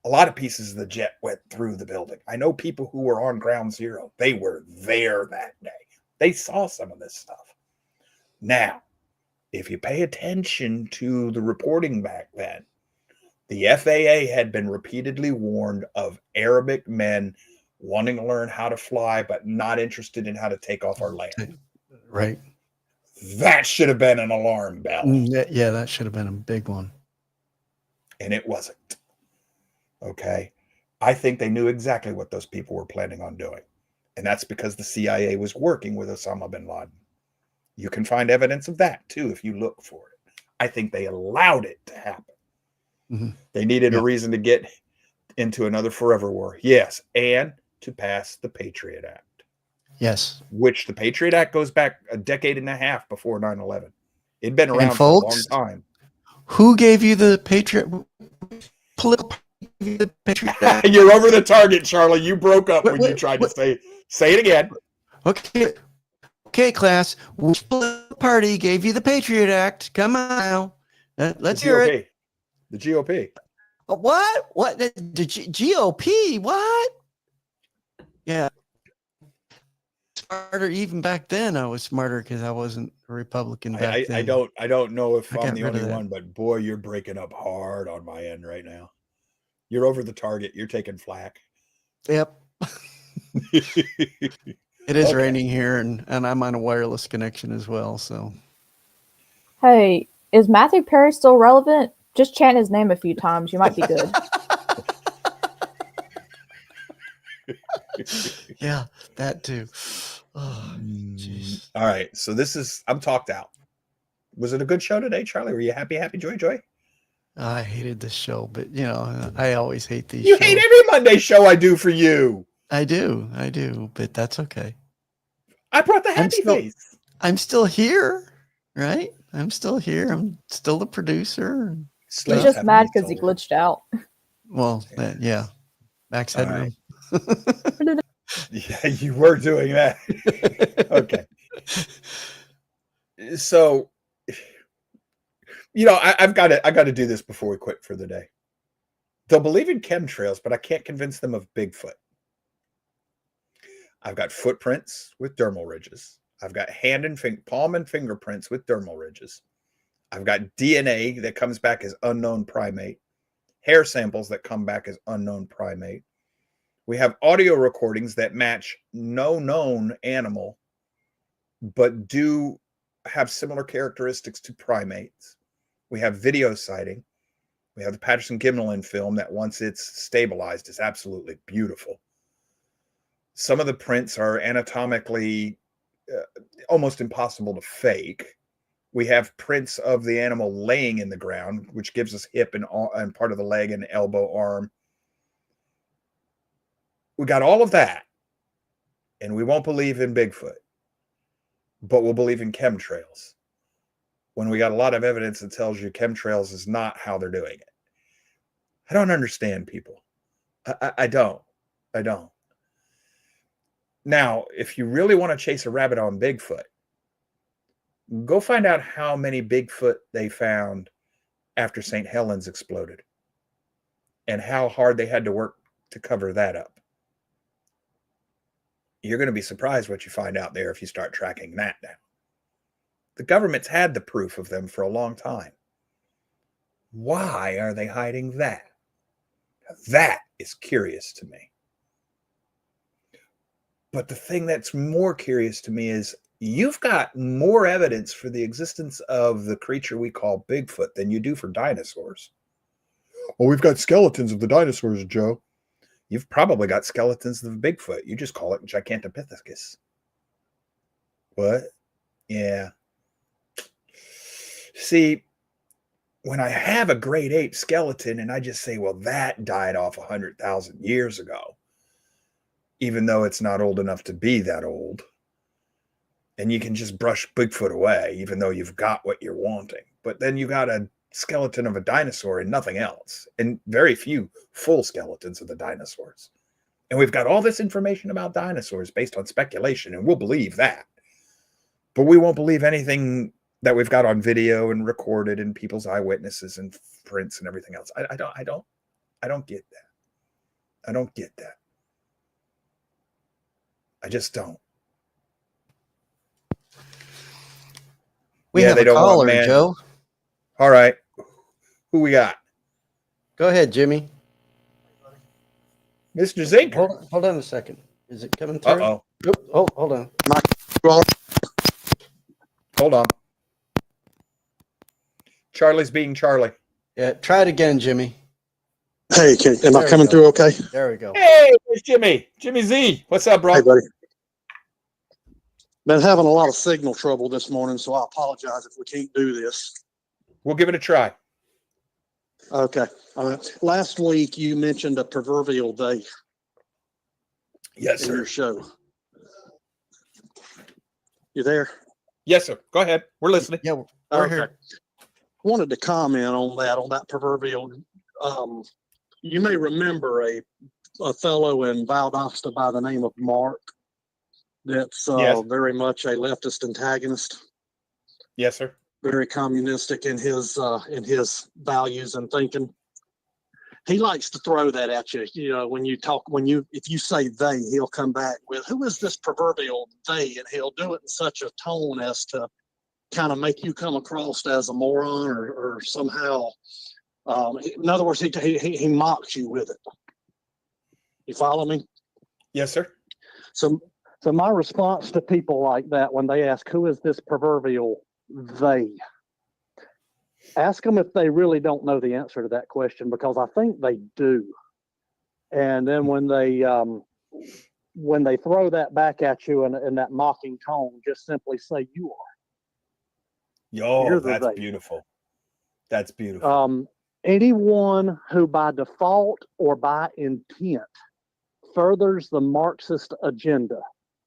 A lot of pieces of the jet went through the building. I know people who were on ground zero. They were there that day. They saw some of this stuff. Now, if you pay attention to the reporting back then, the FAA had been repeatedly warned of Arabic men wanting to learn how to fly, but not interested in how to take off our land. Right. That should have been an alarm bell. Yeah, that should have been a big one. And it wasn't. Okay. I think they knew exactly what those people were planning on doing. And that's because the CIA was working with Osama bin Laden. You can find evidence of that too if you look for it. I think they allowed it to happen. Mm-hmm. They needed a reason to get into another forever war. Yes. And to pass the Patriot Act. Yes. Which the Patriot Act goes back a decade and a half before 9/11. It'd been around for a long time. Who gave you the Patriot? You're over the target, Charlie. You broke up when you tried to say it again. Okay, class. Which political party gave you the Patriot Act? Come on now. Let's hear it. The GOP. What? What? The GOP? What? Yeah. Smarter even back then. I was smarter because I wasn't a Republican back then. I don't know if I'm the only one, but boy, you're breaking up hard on my end right now. You're over the target. You're taking flack. Yep. It is raining here, and I'm on a wireless connection as well. So, hey, is Matthew Perry still relevant? Just chant his name a few times. You might be good. Yeah, that too. Oh, jeez. All right. So I'm talked out. Was it a good show today, Charlie? Were you happy, joy? I hated this show, but I always hate these. You hate every Monday show I do for you. I do, but that's okay. I brought the happy face. I'm still here, right? I'm still here. I'm still the producer. He's just mad because he glitched out. Well, yeah. Max Headroom. Right. Yeah, you were doing that. Okay. So, I got to do this before we quit for the day. They'll believe in chemtrails, but I can't convince them of Bigfoot. I've got footprints with dermal ridges. I've got palm and fingerprints with dermal ridges. I've got DNA that comes back as unknown primate. Hair samples that come back as unknown primate. We have audio recordings that match no known animal, but do have similar characteristics to primates. We have video sighting. We have the Patterson-Gimlin film that once it's stabilized is absolutely beautiful. Some of the prints are anatomically almost impossible to fake. We have prints of the animal laying in the ground, which gives us hip and part of the leg and elbow, arm. We got all of that, and we won't believe in Bigfoot, but we'll believe in chemtrails when we got a lot of evidence that tells you chemtrails is not how they're doing it. I don't understand people. I don't. Now, if you really want to chase a rabbit on Bigfoot, go find out how many Bigfoot they found after St. Helens exploded and how hard they had to work to cover that up. You're going to be surprised what you find out there if you start tracking that down. The government's had the proof of them for a long time. Why are they hiding that? That is curious to me. But the thing that's more curious to me is you've got more evidence for the existence of the creature we call Bigfoot than you do for dinosaurs. Oh, we've got skeletons of the dinosaurs, Joe. You've probably got skeletons of Bigfoot. You just call it Gigantopithecus. What? Yeah. See, when I have a great ape skeleton and I just say, well, that died off 100,000 years ago, even though it's not old enough to be that old, and you can just brush Bigfoot away, even though you've got what you're wanting. But then you got a skeleton of a dinosaur and nothing else, and very few full skeletons of the dinosaurs. And we've got all this information about dinosaurs based on speculation, and we'll believe that. But we won't believe anything that we've got on video and recorded and people's eyewitnesses and prints and everything else. I don't get that. I don't get that. I just don't. We have they a don't want caller, man. Joe. All right. Who we got? Go ahead, Jimmy. Mr. Zinker. Hold on a second. Is it coming through? Uh-oh. Oop, hold on. Hold on. Charlie's being Charlie. Yeah, try it again, Jimmy. Hey, am I coming through okay? There we go. Hey, it's Jimmy. Jimmy Z. What's up, bro? Hey, buddy. Been having a lot of signal trouble this morning, so I apologize if we can't do this. We'll give it a try. Okay. Last week, you mentioned a proverbial day Yes, in sir. your show. You there? Yes, sir. Go ahead. We're listening. Yeah, we're here. Wanted to comment on that proverbial. You may remember a fellow in Valdosta by the name of Mark. That's Yes. very much a leftist antagonist. Yes, sir. Very communistic in his values and thinking. He likes to throw that at you. You know, if you say they, he'll come back with, who is this proverbial they? And he'll do it in such a tone as to kind of make you come across as a moron or somehow. In other words, he mocks you with it. You follow me? Yes, sir. So my response to people like that when they ask, who is this proverbial they? Ask them if they really don't know the answer to that question, because I think they do. And then when they throw that back at you in that mocking tone, just simply say you are. Yo, that's beautiful. That's beautiful. Anyone who by default or by intent furthers the Marxist agenda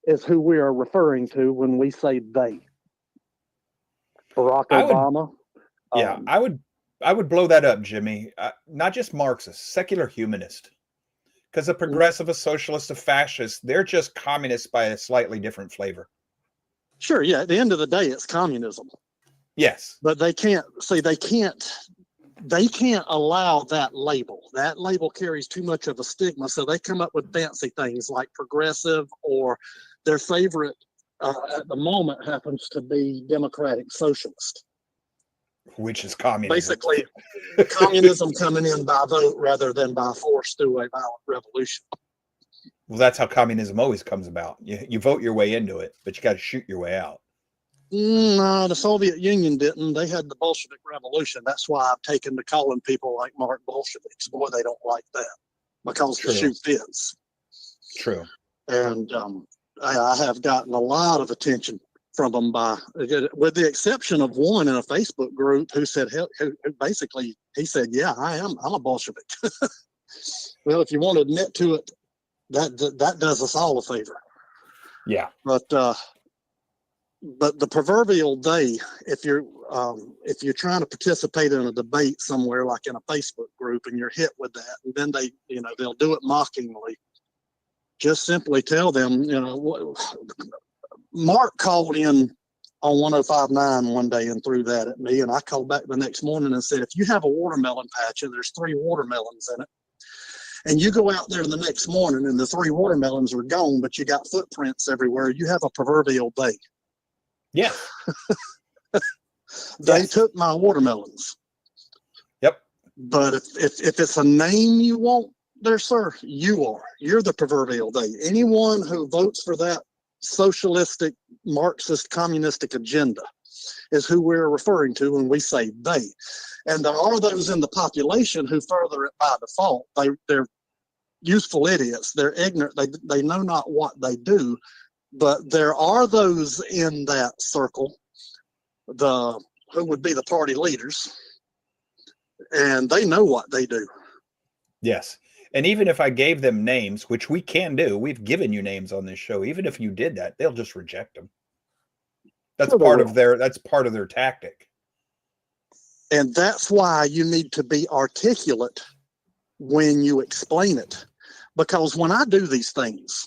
is who we are referring to when we say they. Barack Obama. I would blow that up, Jimmy. Not just Marxist, secular humanist. Because a progressive, a socialist, a fascist, they're just communists by a slightly different flavor. Sure, yeah. At the end of the day, it's communism. Yes. But they can't allow that label. That label carries too much of a stigma, so they come up with fancy things like progressive, or their favorite at the moment happens to be democratic socialist. Which is communism. Basically, communism coming in by vote rather than by force through a violent revolution. Well, that's how communism always comes about. You vote your way into it, but you got to shoot your way out. No, the Soviet Union didn't. They had the Bolshevik Revolution. That's why I've taken to calling people like Mark Bolsheviks. Boy, they don't like that because the shoe fits. True. And I have gotten a lot of attention from them with the exception of one in a Facebook group who said, who basically, he said, yeah, I'm a Bolshevik. Well, if you want to admit to it, that does us all a favor. Yeah. But the proverbial they, if you're trying to participate in a debate somewhere like in a Facebook group and you're hit with that, and then they'll do it mockingly, just simply tell them, Mark called in on 105.9 one day and threw that at me, and I called back the next morning and said, if you have a watermelon patch and there's 3 watermelons in it, and you go out there the next morning and the 3 watermelons are gone, but you got footprints everywhere, you have a proverbial they. Yeah. They took my watermelons. Yep. But if it's a name you want there, sir, you're the proverbial they. Anyone who votes for that socialistic, Marxist, communistic agenda is who we're referring to when we say they. And there are those in the population who further it by default. They're useful idiots. They're ignorant. They know not what they do. But there are those in that circle, who would be the party leaders, and they know what they do. Yes. And even if I gave them names, which we can do, we've given you names on this show. Even if you did that, they'll just reject them. That's Sure they part of will. that's part of their tactic. And that's why you need to be articulate when you explain it. Because when I do these things,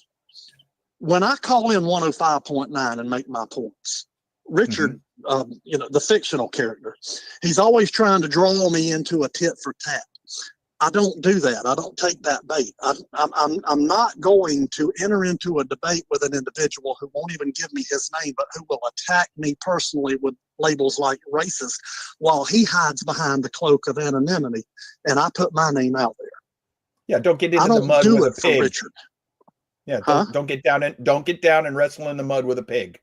when I call in 105.9 and make my points, Richard, the fictional character, he's always trying to draw me into a tit for tat. I don't do that. I don't take that bait. I'm not going to enter into a debate with an individual who won't even give me his name, but who will attack me personally with labels like racist while he hides behind the cloak of anonymity, and I put my name out there. Yeah, don't get into I the don't mud do with it a for pig. Richard. Yeah, Huh? don't get down and wrestle in the mud with a pig.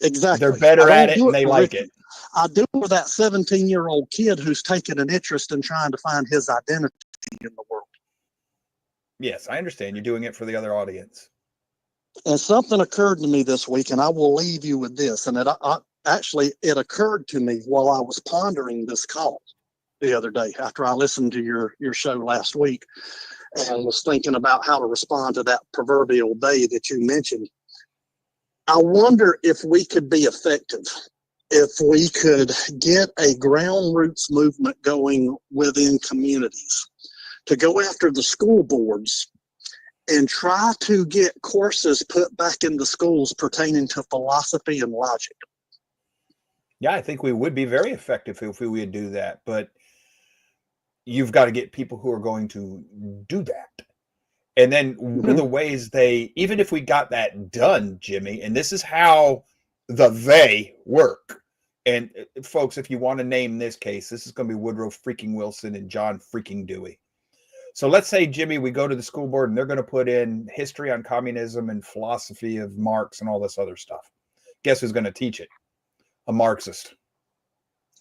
Exactly. They're better I at don't it do and they for like Richard. it. I do for that 17-year-old kid who's taken an interest in trying to find his identity in the world. Yes, I understand. You're doing it for the other audience. And something occurred to me this week, and I will leave you with this. And it occurred to me while I was pondering this call the other day after I listened to your show last week and was thinking about how to respond to that proverbial day that you mentioned. I wonder if we could be effective, if we could get a ground roots movement going within communities to go after the school boards and try to get courses put back into schools pertaining to philosophy and logic. Yeah, I think we would be very effective if we would do that, but you've got to get people who are going to do that. And then one of the ways even if we got that done, Jimmy, and this is how they work. And folks, if you want to name this case, this is going to be Woodrow freaking Wilson and John freaking Dewey. So let's say, Jimmy, we go to the school board and they're going to put in history on communism and philosophy of Marx and all this other stuff. Guess who's going to teach it? A Marxist.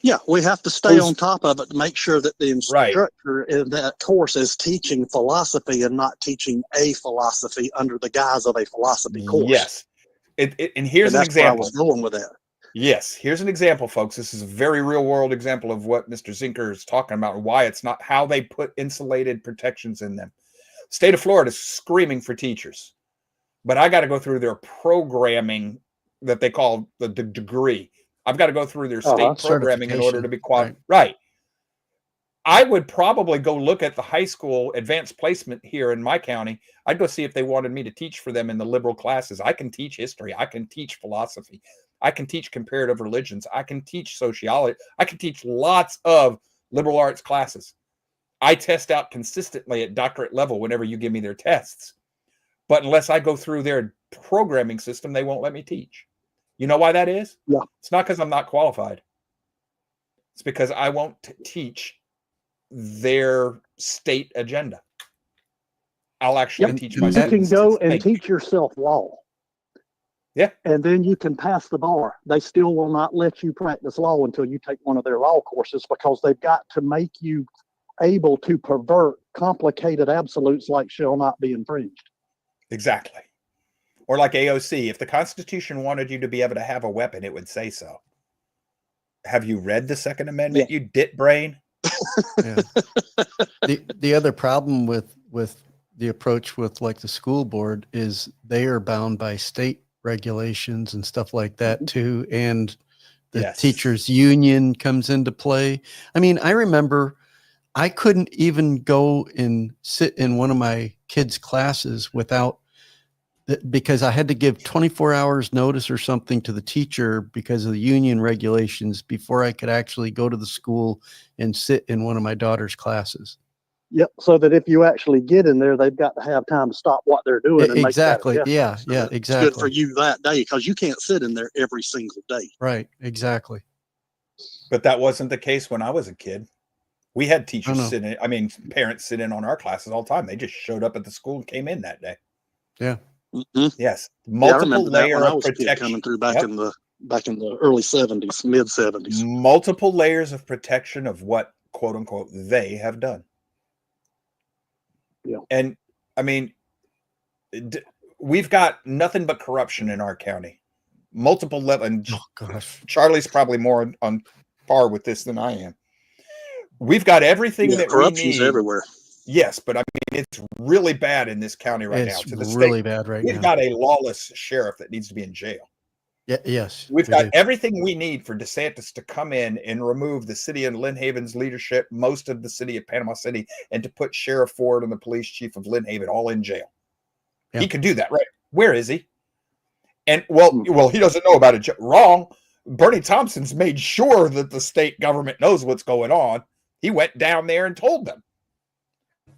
Yeah, we have to stay on top of it to make sure that the instructor in that course is teaching philosophy and not teaching a philosophy under the guise of a philosophy course. Yes. And here's an example. Where I was going with that. Yes, here's an example, folks. This is a very real world example of what Mr. Zinker is talking about and why it's not how they put insulated protections in them. State of Florida is screaming for teachers, but I got to go through their programming that they call the degree. I've got to go through their state programming in order to be qualified. Right. I would probably go look at the high school advanced placement here in my county. I'd go see if they wanted me to teach for them in the liberal classes. I can teach history. I can teach philosophy. I can teach comparative religions. I can teach sociology. I can teach lots of liberal arts classes. I test out consistently at doctorate level whenever you give me their tests. But unless I go through their programming system, they won't let me teach. You know why that is? Yeah. It's not because I'm not qualified. It's because I won't teach their state agenda. I'll actually teach my students. You can go and teach yourself law. Yeah. And then you can pass the bar. They still will not let you practice law until you take one of their law courses because they've got to make you able to pervert complicated absolutes like shall not be infringed. Exactly. Or like AOC, if the Constitution wanted you to be able to have a weapon, it would say so. Have you read the Second Amendment, you dit brain? Yeah. The other problem with the approach with like the school board is they are bound by state regulations and stuff like that too. And the teachers union comes into play. I mean, I remember I couldn't even go and sit in one of my kids' classes because I had to give 24 hours notice or something to the teacher because of the union regulations before I could actually go to the school and sit in one of my daughter's classes. Yep. So that if you actually get in there, they've got to have time to stop what they're doing. And exactly. Make that adjustment. Yeah. So Exactly. It's good for you that day because you can't sit in there every single day. Right. Exactly. But that wasn't the case when I was a kid. We had teachers parents sit in on our classes all the time. They just showed up at the school and came in that day. Yeah. Mm-hmm. Yes. Multiple layer of protection coming through back in the early 70s, mid 70s. Multiple layers of protection of what quote unquote they have done. Yeah. And I mean, we've got nothing but corruption in our county. Multiple level. And Charlie's probably more on par with this than I am. We've got everything Yeah, that we corruption's need. everywhere. Yes, but I mean, it's really bad in this county right now. It's To the really state, bad right we've now. got a lawless sheriff that needs to be in jail. Yeah, yes, We've we got do. everything we need for DeSantis to come in and remove the city of Lynn Haven's leadership, most of the city of Panama City, and to put Sheriff Ford and the police chief of Lynn Haven all in jail. Yeah. He could do that, right? Where is he? And well, he doesn't know about it. Wrong. Bernie Thompson's made sure that the state government knows what's going on. He went down there and told them.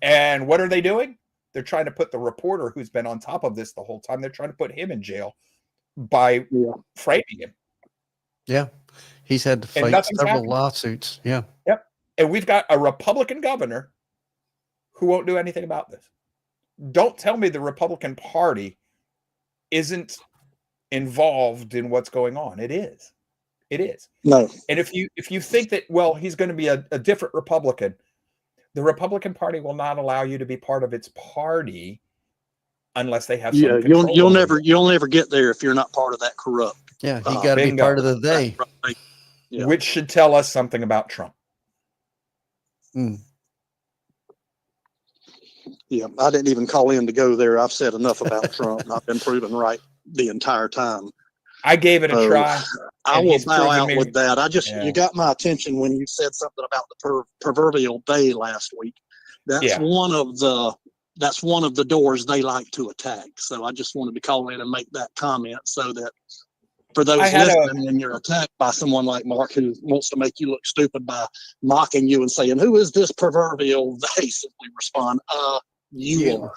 And what are they doing? They're trying to put the reporter who's been on top of this the whole time, they're trying to put him in jail by framing him. Yeah. He's had to fight several lawsuits. Yeah. Yep. And we've got a Republican governor who won't do anything about this. Don't tell me the Republican Party isn't involved in what's going on. It is. It is. No. And if you think that, well, he's going to be a different Republican, the Republican Party will not allow you to be part of its party unless they have some control. You'll never get there if you're not part of that corrupt. Yeah, he got to be part of the they. Yeah. Which should tell us something about Trump. Yeah, I didn't even call in to go there. I've said enough about Trump, and I've been proven right the entire time. I gave it a try. I will bow out with that. You got my attention when you said something about the proverbial day last week. That's one of the doors they like to attack. So I just wanted to call in and make that comment so that for those listening, when you're attacked by someone like Mark who wants to make you look stupid by mocking you and saying, "Who is this proverbial?" they simply respond, "You are."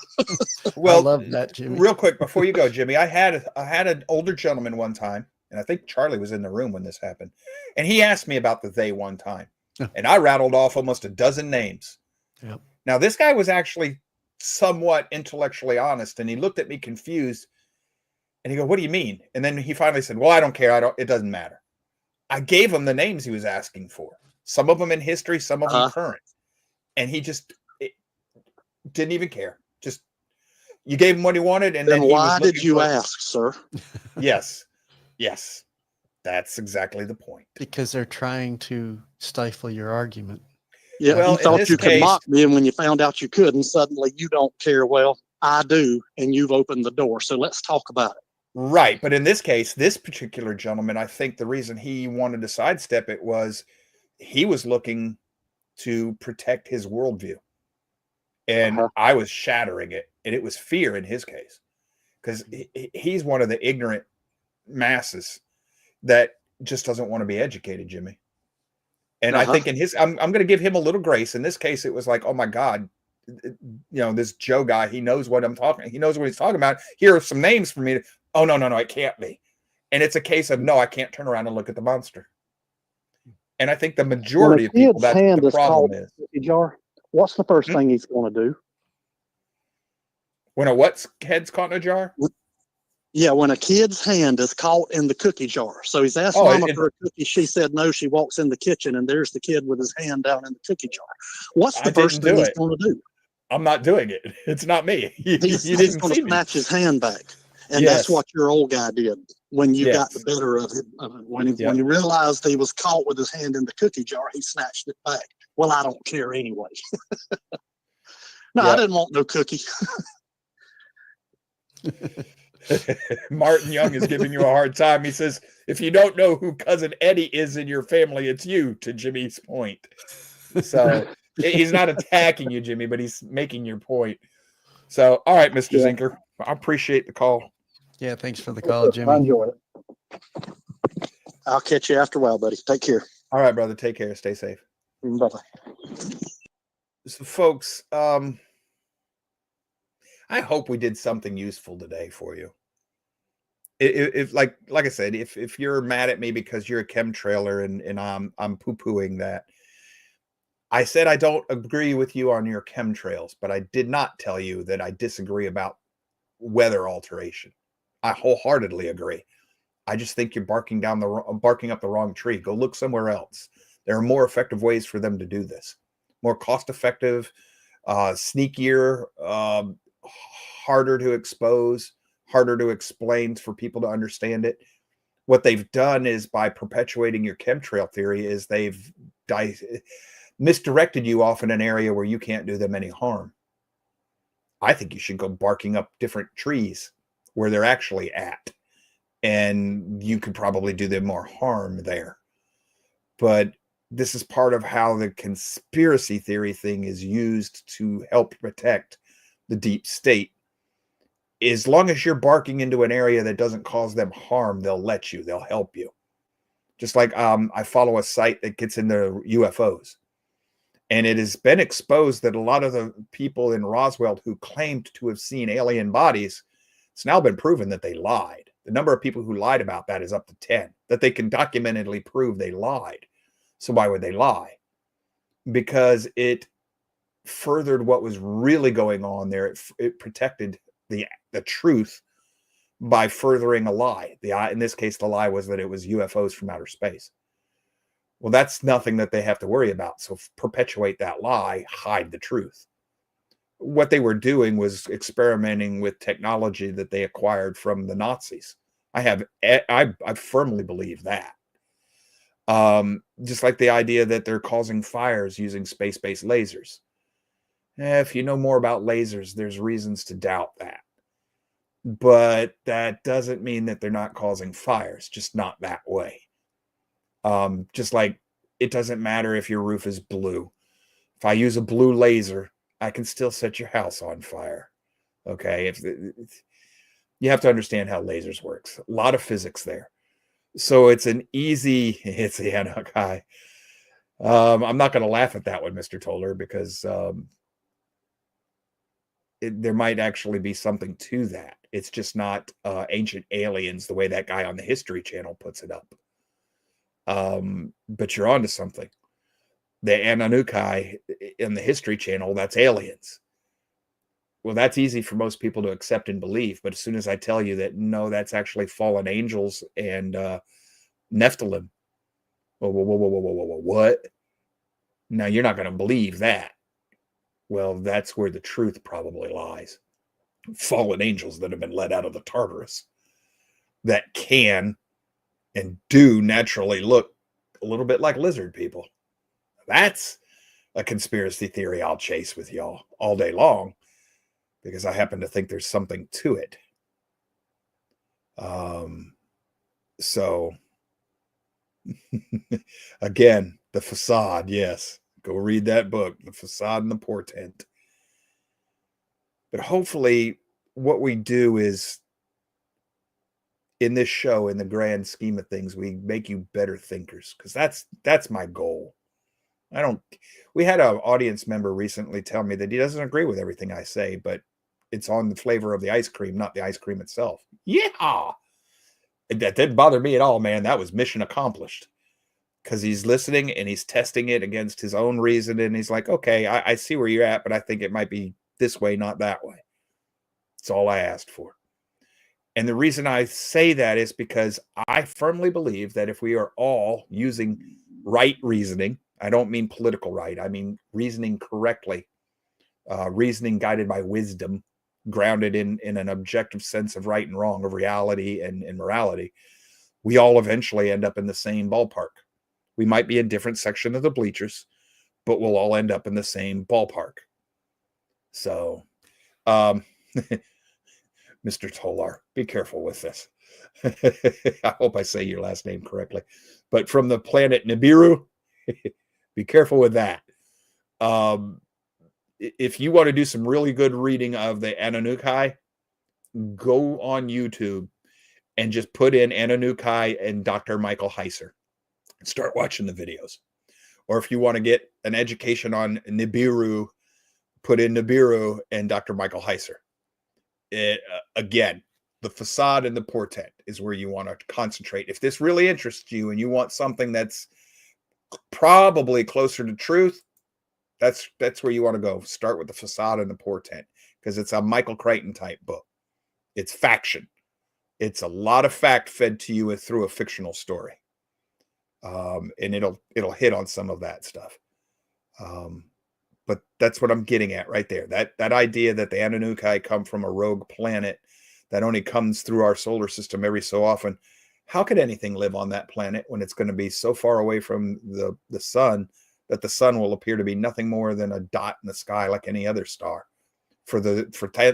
Well, I love that, Jimmy. Real quick before you go, Jimmy, I had an older gentleman one time, and I think Charlie was in the room when this happened, and he asked me about the they one time, and I rattled off almost a dozen names. Yep. Now this guy was actually somewhat intellectually honest, and he looked at me confused, and he go, "What do you mean?" And then he finally said, "Well, I don't care. It doesn't matter." I gave him the names he was asking for. Some of them in history, some of them current, and he just didn't even care. Just you gave him what he wanted, and then why did you ask, sir? Yes, that's exactly the point. Because they're trying to stifle your argument. Yeah, well, you thought you could mock me, and when you found out you couldn't, suddenly you don't care. Well, I do, and you've opened the door. So let's talk about it. Right, but in this case, this particular gentleman, I think the reason he wanted to sidestep it was he was looking to protect his worldview. And I was shattering it, and it was fear in his case, because he's one of the ignorant masses that just doesn't want to be educated, Jimmy. And I think I'm going to give him a little grace. In this case, it was like, oh my God, this Joe guy, he knows what I'm talking. He knows what he's talking about. Here are some names for me. Oh, no, it can't be. And it's a case of, no, I can't turn around and look at the monster. And I think the majority of people, that's the problem is. Jar, what's the first thing he's going to do? When a what's head's caught in a jar? Yeah, when a kid's hand is caught in the cookie jar. So he's asked Mama for a cookie. She said no. She walks in the kitchen, and there's the kid with his hand down in the cookie jar. What's the first thing he's going to do? I'm not doing it. It's not me. He's going to snatch his hand back. And that's what your old guy did when you got the better of him. When he realized he was caught with his hand in the cookie jar, he snatched it back. Well, I don't care anyway. I didn't want no cookie. Martin Young is giving you a hard time. He says, if you don't know who Cousin Eddie is in your family, it's you, to Jimmy's point. So he's not attacking you, Jimmy, but he's making your point. So, all right, Mr. Zinker, I appreciate the call. Yeah, thanks for the call, Jimmy. I enjoy it. I'll catch you after a while, buddy. Take care. All right, brother. Take care. Stay safe. Bye-bye. So, folks, I hope we did something useful today for you. If like I said, if you're mad at me because you're a chemtrailer and I'm poo-pooing that, I said I don't agree with you on your chemtrails, but I did not tell you that I disagree about weather alteration. I wholeheartedly agree. I just think you're barking up the wrong tree. Go look somewhere else. There are more effective ways for them to do this. More cost-effective, sneakier, harder to expose, harder to explain for people to understand it. What they've done is, by perpetuating your chemtrail theory, is they've misdirected you off in an area where you can't do them any harm. I think you should go barking up different trees where they're actually at, and you could probably do them more harm there. But this is part of how the conspiracy theory thing is used to help protect the deep state. As long as you're barking into an area that doesn't cause them harm, they'll let you, they'll help you. Just like I follow a site that gets into UFOs. And it has been exposed that a lot of the people in Roswell who claimed to have seen alien bodies, it's now been proven that they lied. The number of people who lied about that is up to 10, that they can documentedly prove they lied. So why would they lie? Because it furthered what was really going on there. It protected the truth by furthering a lie. In this case, the lie was that it was UFOs from outer space. Well, that's nothing that they have to worry about. So perpetuate that lie, hide the truth. What they were doing was experimenting with technology that they acquired from the Nazis. I firmly believe that. Just like the idea that they're causing fires using space-based lasers. If you know more about lasers, there's reasons to doubt that. But that doesn't mean that they're not causing fires, just not that way. Just like it doesn't matter if your roof is blue. If I use a blue laser, I can still set your house on fire. Okay. You have to understand how lasers works. A lot of physics there. So it's the Anunnaki. I'm not going to laugh at that one, Mr. Toller, because there might actually be something to that. It's just not ancient aliens the way that guy on the History Channel puts it up. But you're onto something. The Anunnaki in the History Channel, that's aliens. Well, that's easy for most people to accept and believe. But as soon as I tell you that, no, that's actually fallen angels and Nephilim. Whoa, what? Now, you're not going to believe that. Well, that's where the truth probably lies. Fallen angels that have been let out of the Tartarus that can and do naturally look a little bit like lizard people. That's a conspiracy theory I'll chase with y'all all day long because I happen to think there's something to it. So again, the facade, yes. Go read that book, The Facade and the Portent. But hopefully what we do is, in this show, in the grand scheme of things, we make you better thinkers, because that's my goal. We had an audience member recently tell me that he doesn't agree with everything I say, but it's on the flavor of the ice cream, not the ice cream itself. Yeah. That didn't bother me at all, man. That was mission accomplished. Because he's listening and he's testing it against his own reason. And he's like, okay, I see where you're at, but I think it might be this way, not that way. That's all I asked for. And the reason I say that is because I firmly believe that if we are all using right reasoning, I don't mean political right, I mean reasoning correctly, reasoning guided by wisdom, grounded in an objective sense of right and wrong, of reality and morality, we all eventually end up in the same ballpark. We might be in different section of the bleachers, but we'll all end up in the same ballpark. So, Mr. Tolar, be careful with this. I hope I say your last name correctly. But from the planet Nibiru, be careful with that. If you want to do some really good reading of the Anunnaki, go on YouTube and just put in Anunnaki and Dr. Michael Heiser. Start watching the videos. Or if you want to get an education on Nibiru, put in Nibiru and Dr. Michael Heiser. Again, the facade and the portent is where you want to concentrate. If this really interests you and you want something that's probably closer to truth, that's where you want to go. Start with the facade and the portent, because it's a Michael Crichton type book. It's faction. It's a lot of fact fed to you through a fictional story. And it'll hit on some of that stuff. But that's what I'm getting at right there. That idea that the Anunnaki come from a rogue planet that only comes through our solar system every so often. How could anything live on that planet when it's going to be so far away from the sun that the sun will appear to be nothing more than a dot in the sky like any other star for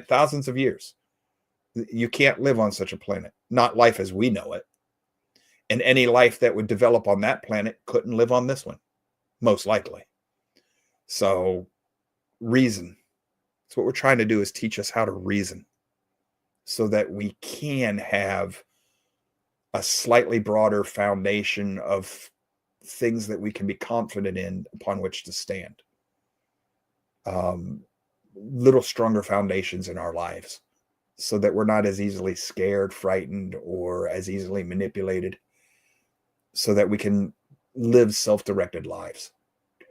thousands of years. You can't live on such a planet, not life as we know it. And any life that would develop on that planet couldn't live on this one, most likely. So reason. That's what we're trying to do, is teach us how to reason so that we can have a slightly broader foundation of things that we can be confident in upon which to stand. Little stronger foundations in our lives so that we're not as easily scared, frightened, or as easily manipulated, so that we can live self-directed lives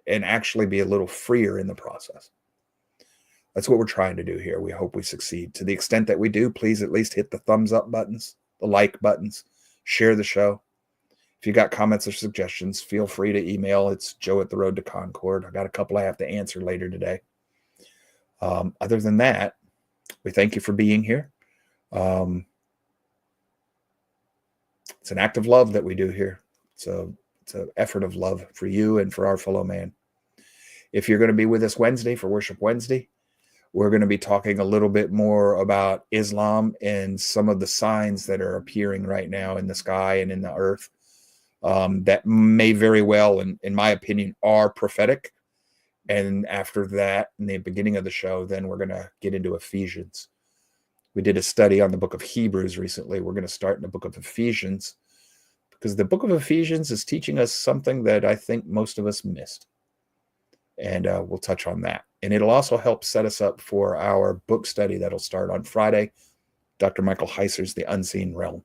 and actually be a little freer in the process. That's what we're trying to do here. We hope we succeed. To the extent that we do, please at least hit the thumbs up buttons, the like buttons, share the show. If you got comments or suggestions, feel free to email. It's joe@theroadtoconcord. I got a couple I have to answer later today. Other than that, we thank you for being here. It's an act of love that we do here. It's an effort of love for you and for our fellow man. If you're going to be with us Wednesday for Worship Wednesday, we're going to be talking a little bit more about Islam and some of the signs that are appearing right now in the sky and in the earth that may very well, in my opinion, are prophetic. And after that, in the beginning of the show, then we're going to get into Ephesians. We did a study on the book of Hebrews recently. We're going to start in the book of Ephesians, because the book of Ephesians is teaching us something that I think most of us missed. And we'll touch on that. And it'll also help set us up for our book study that'll start on Friday, Dr. Michael Heiser's The Unseen Realm.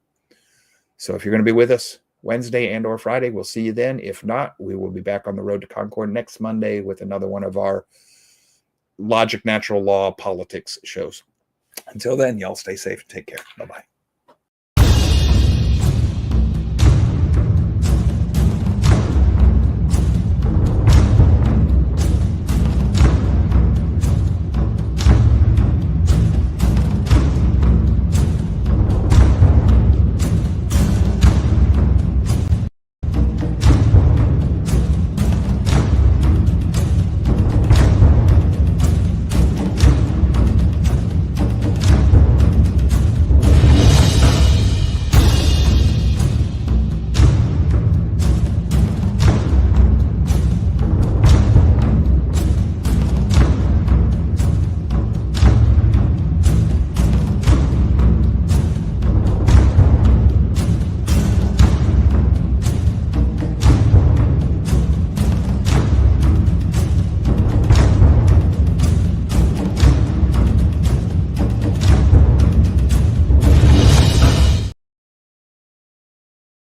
So if you're going to be with us Wednesday and or Friday, we'll see you then. If not, we will be back on the Road to Concord next Monday with another one of our logic, natural law, politics shows. Until then, y'all stay safe and take care. Bye-bye.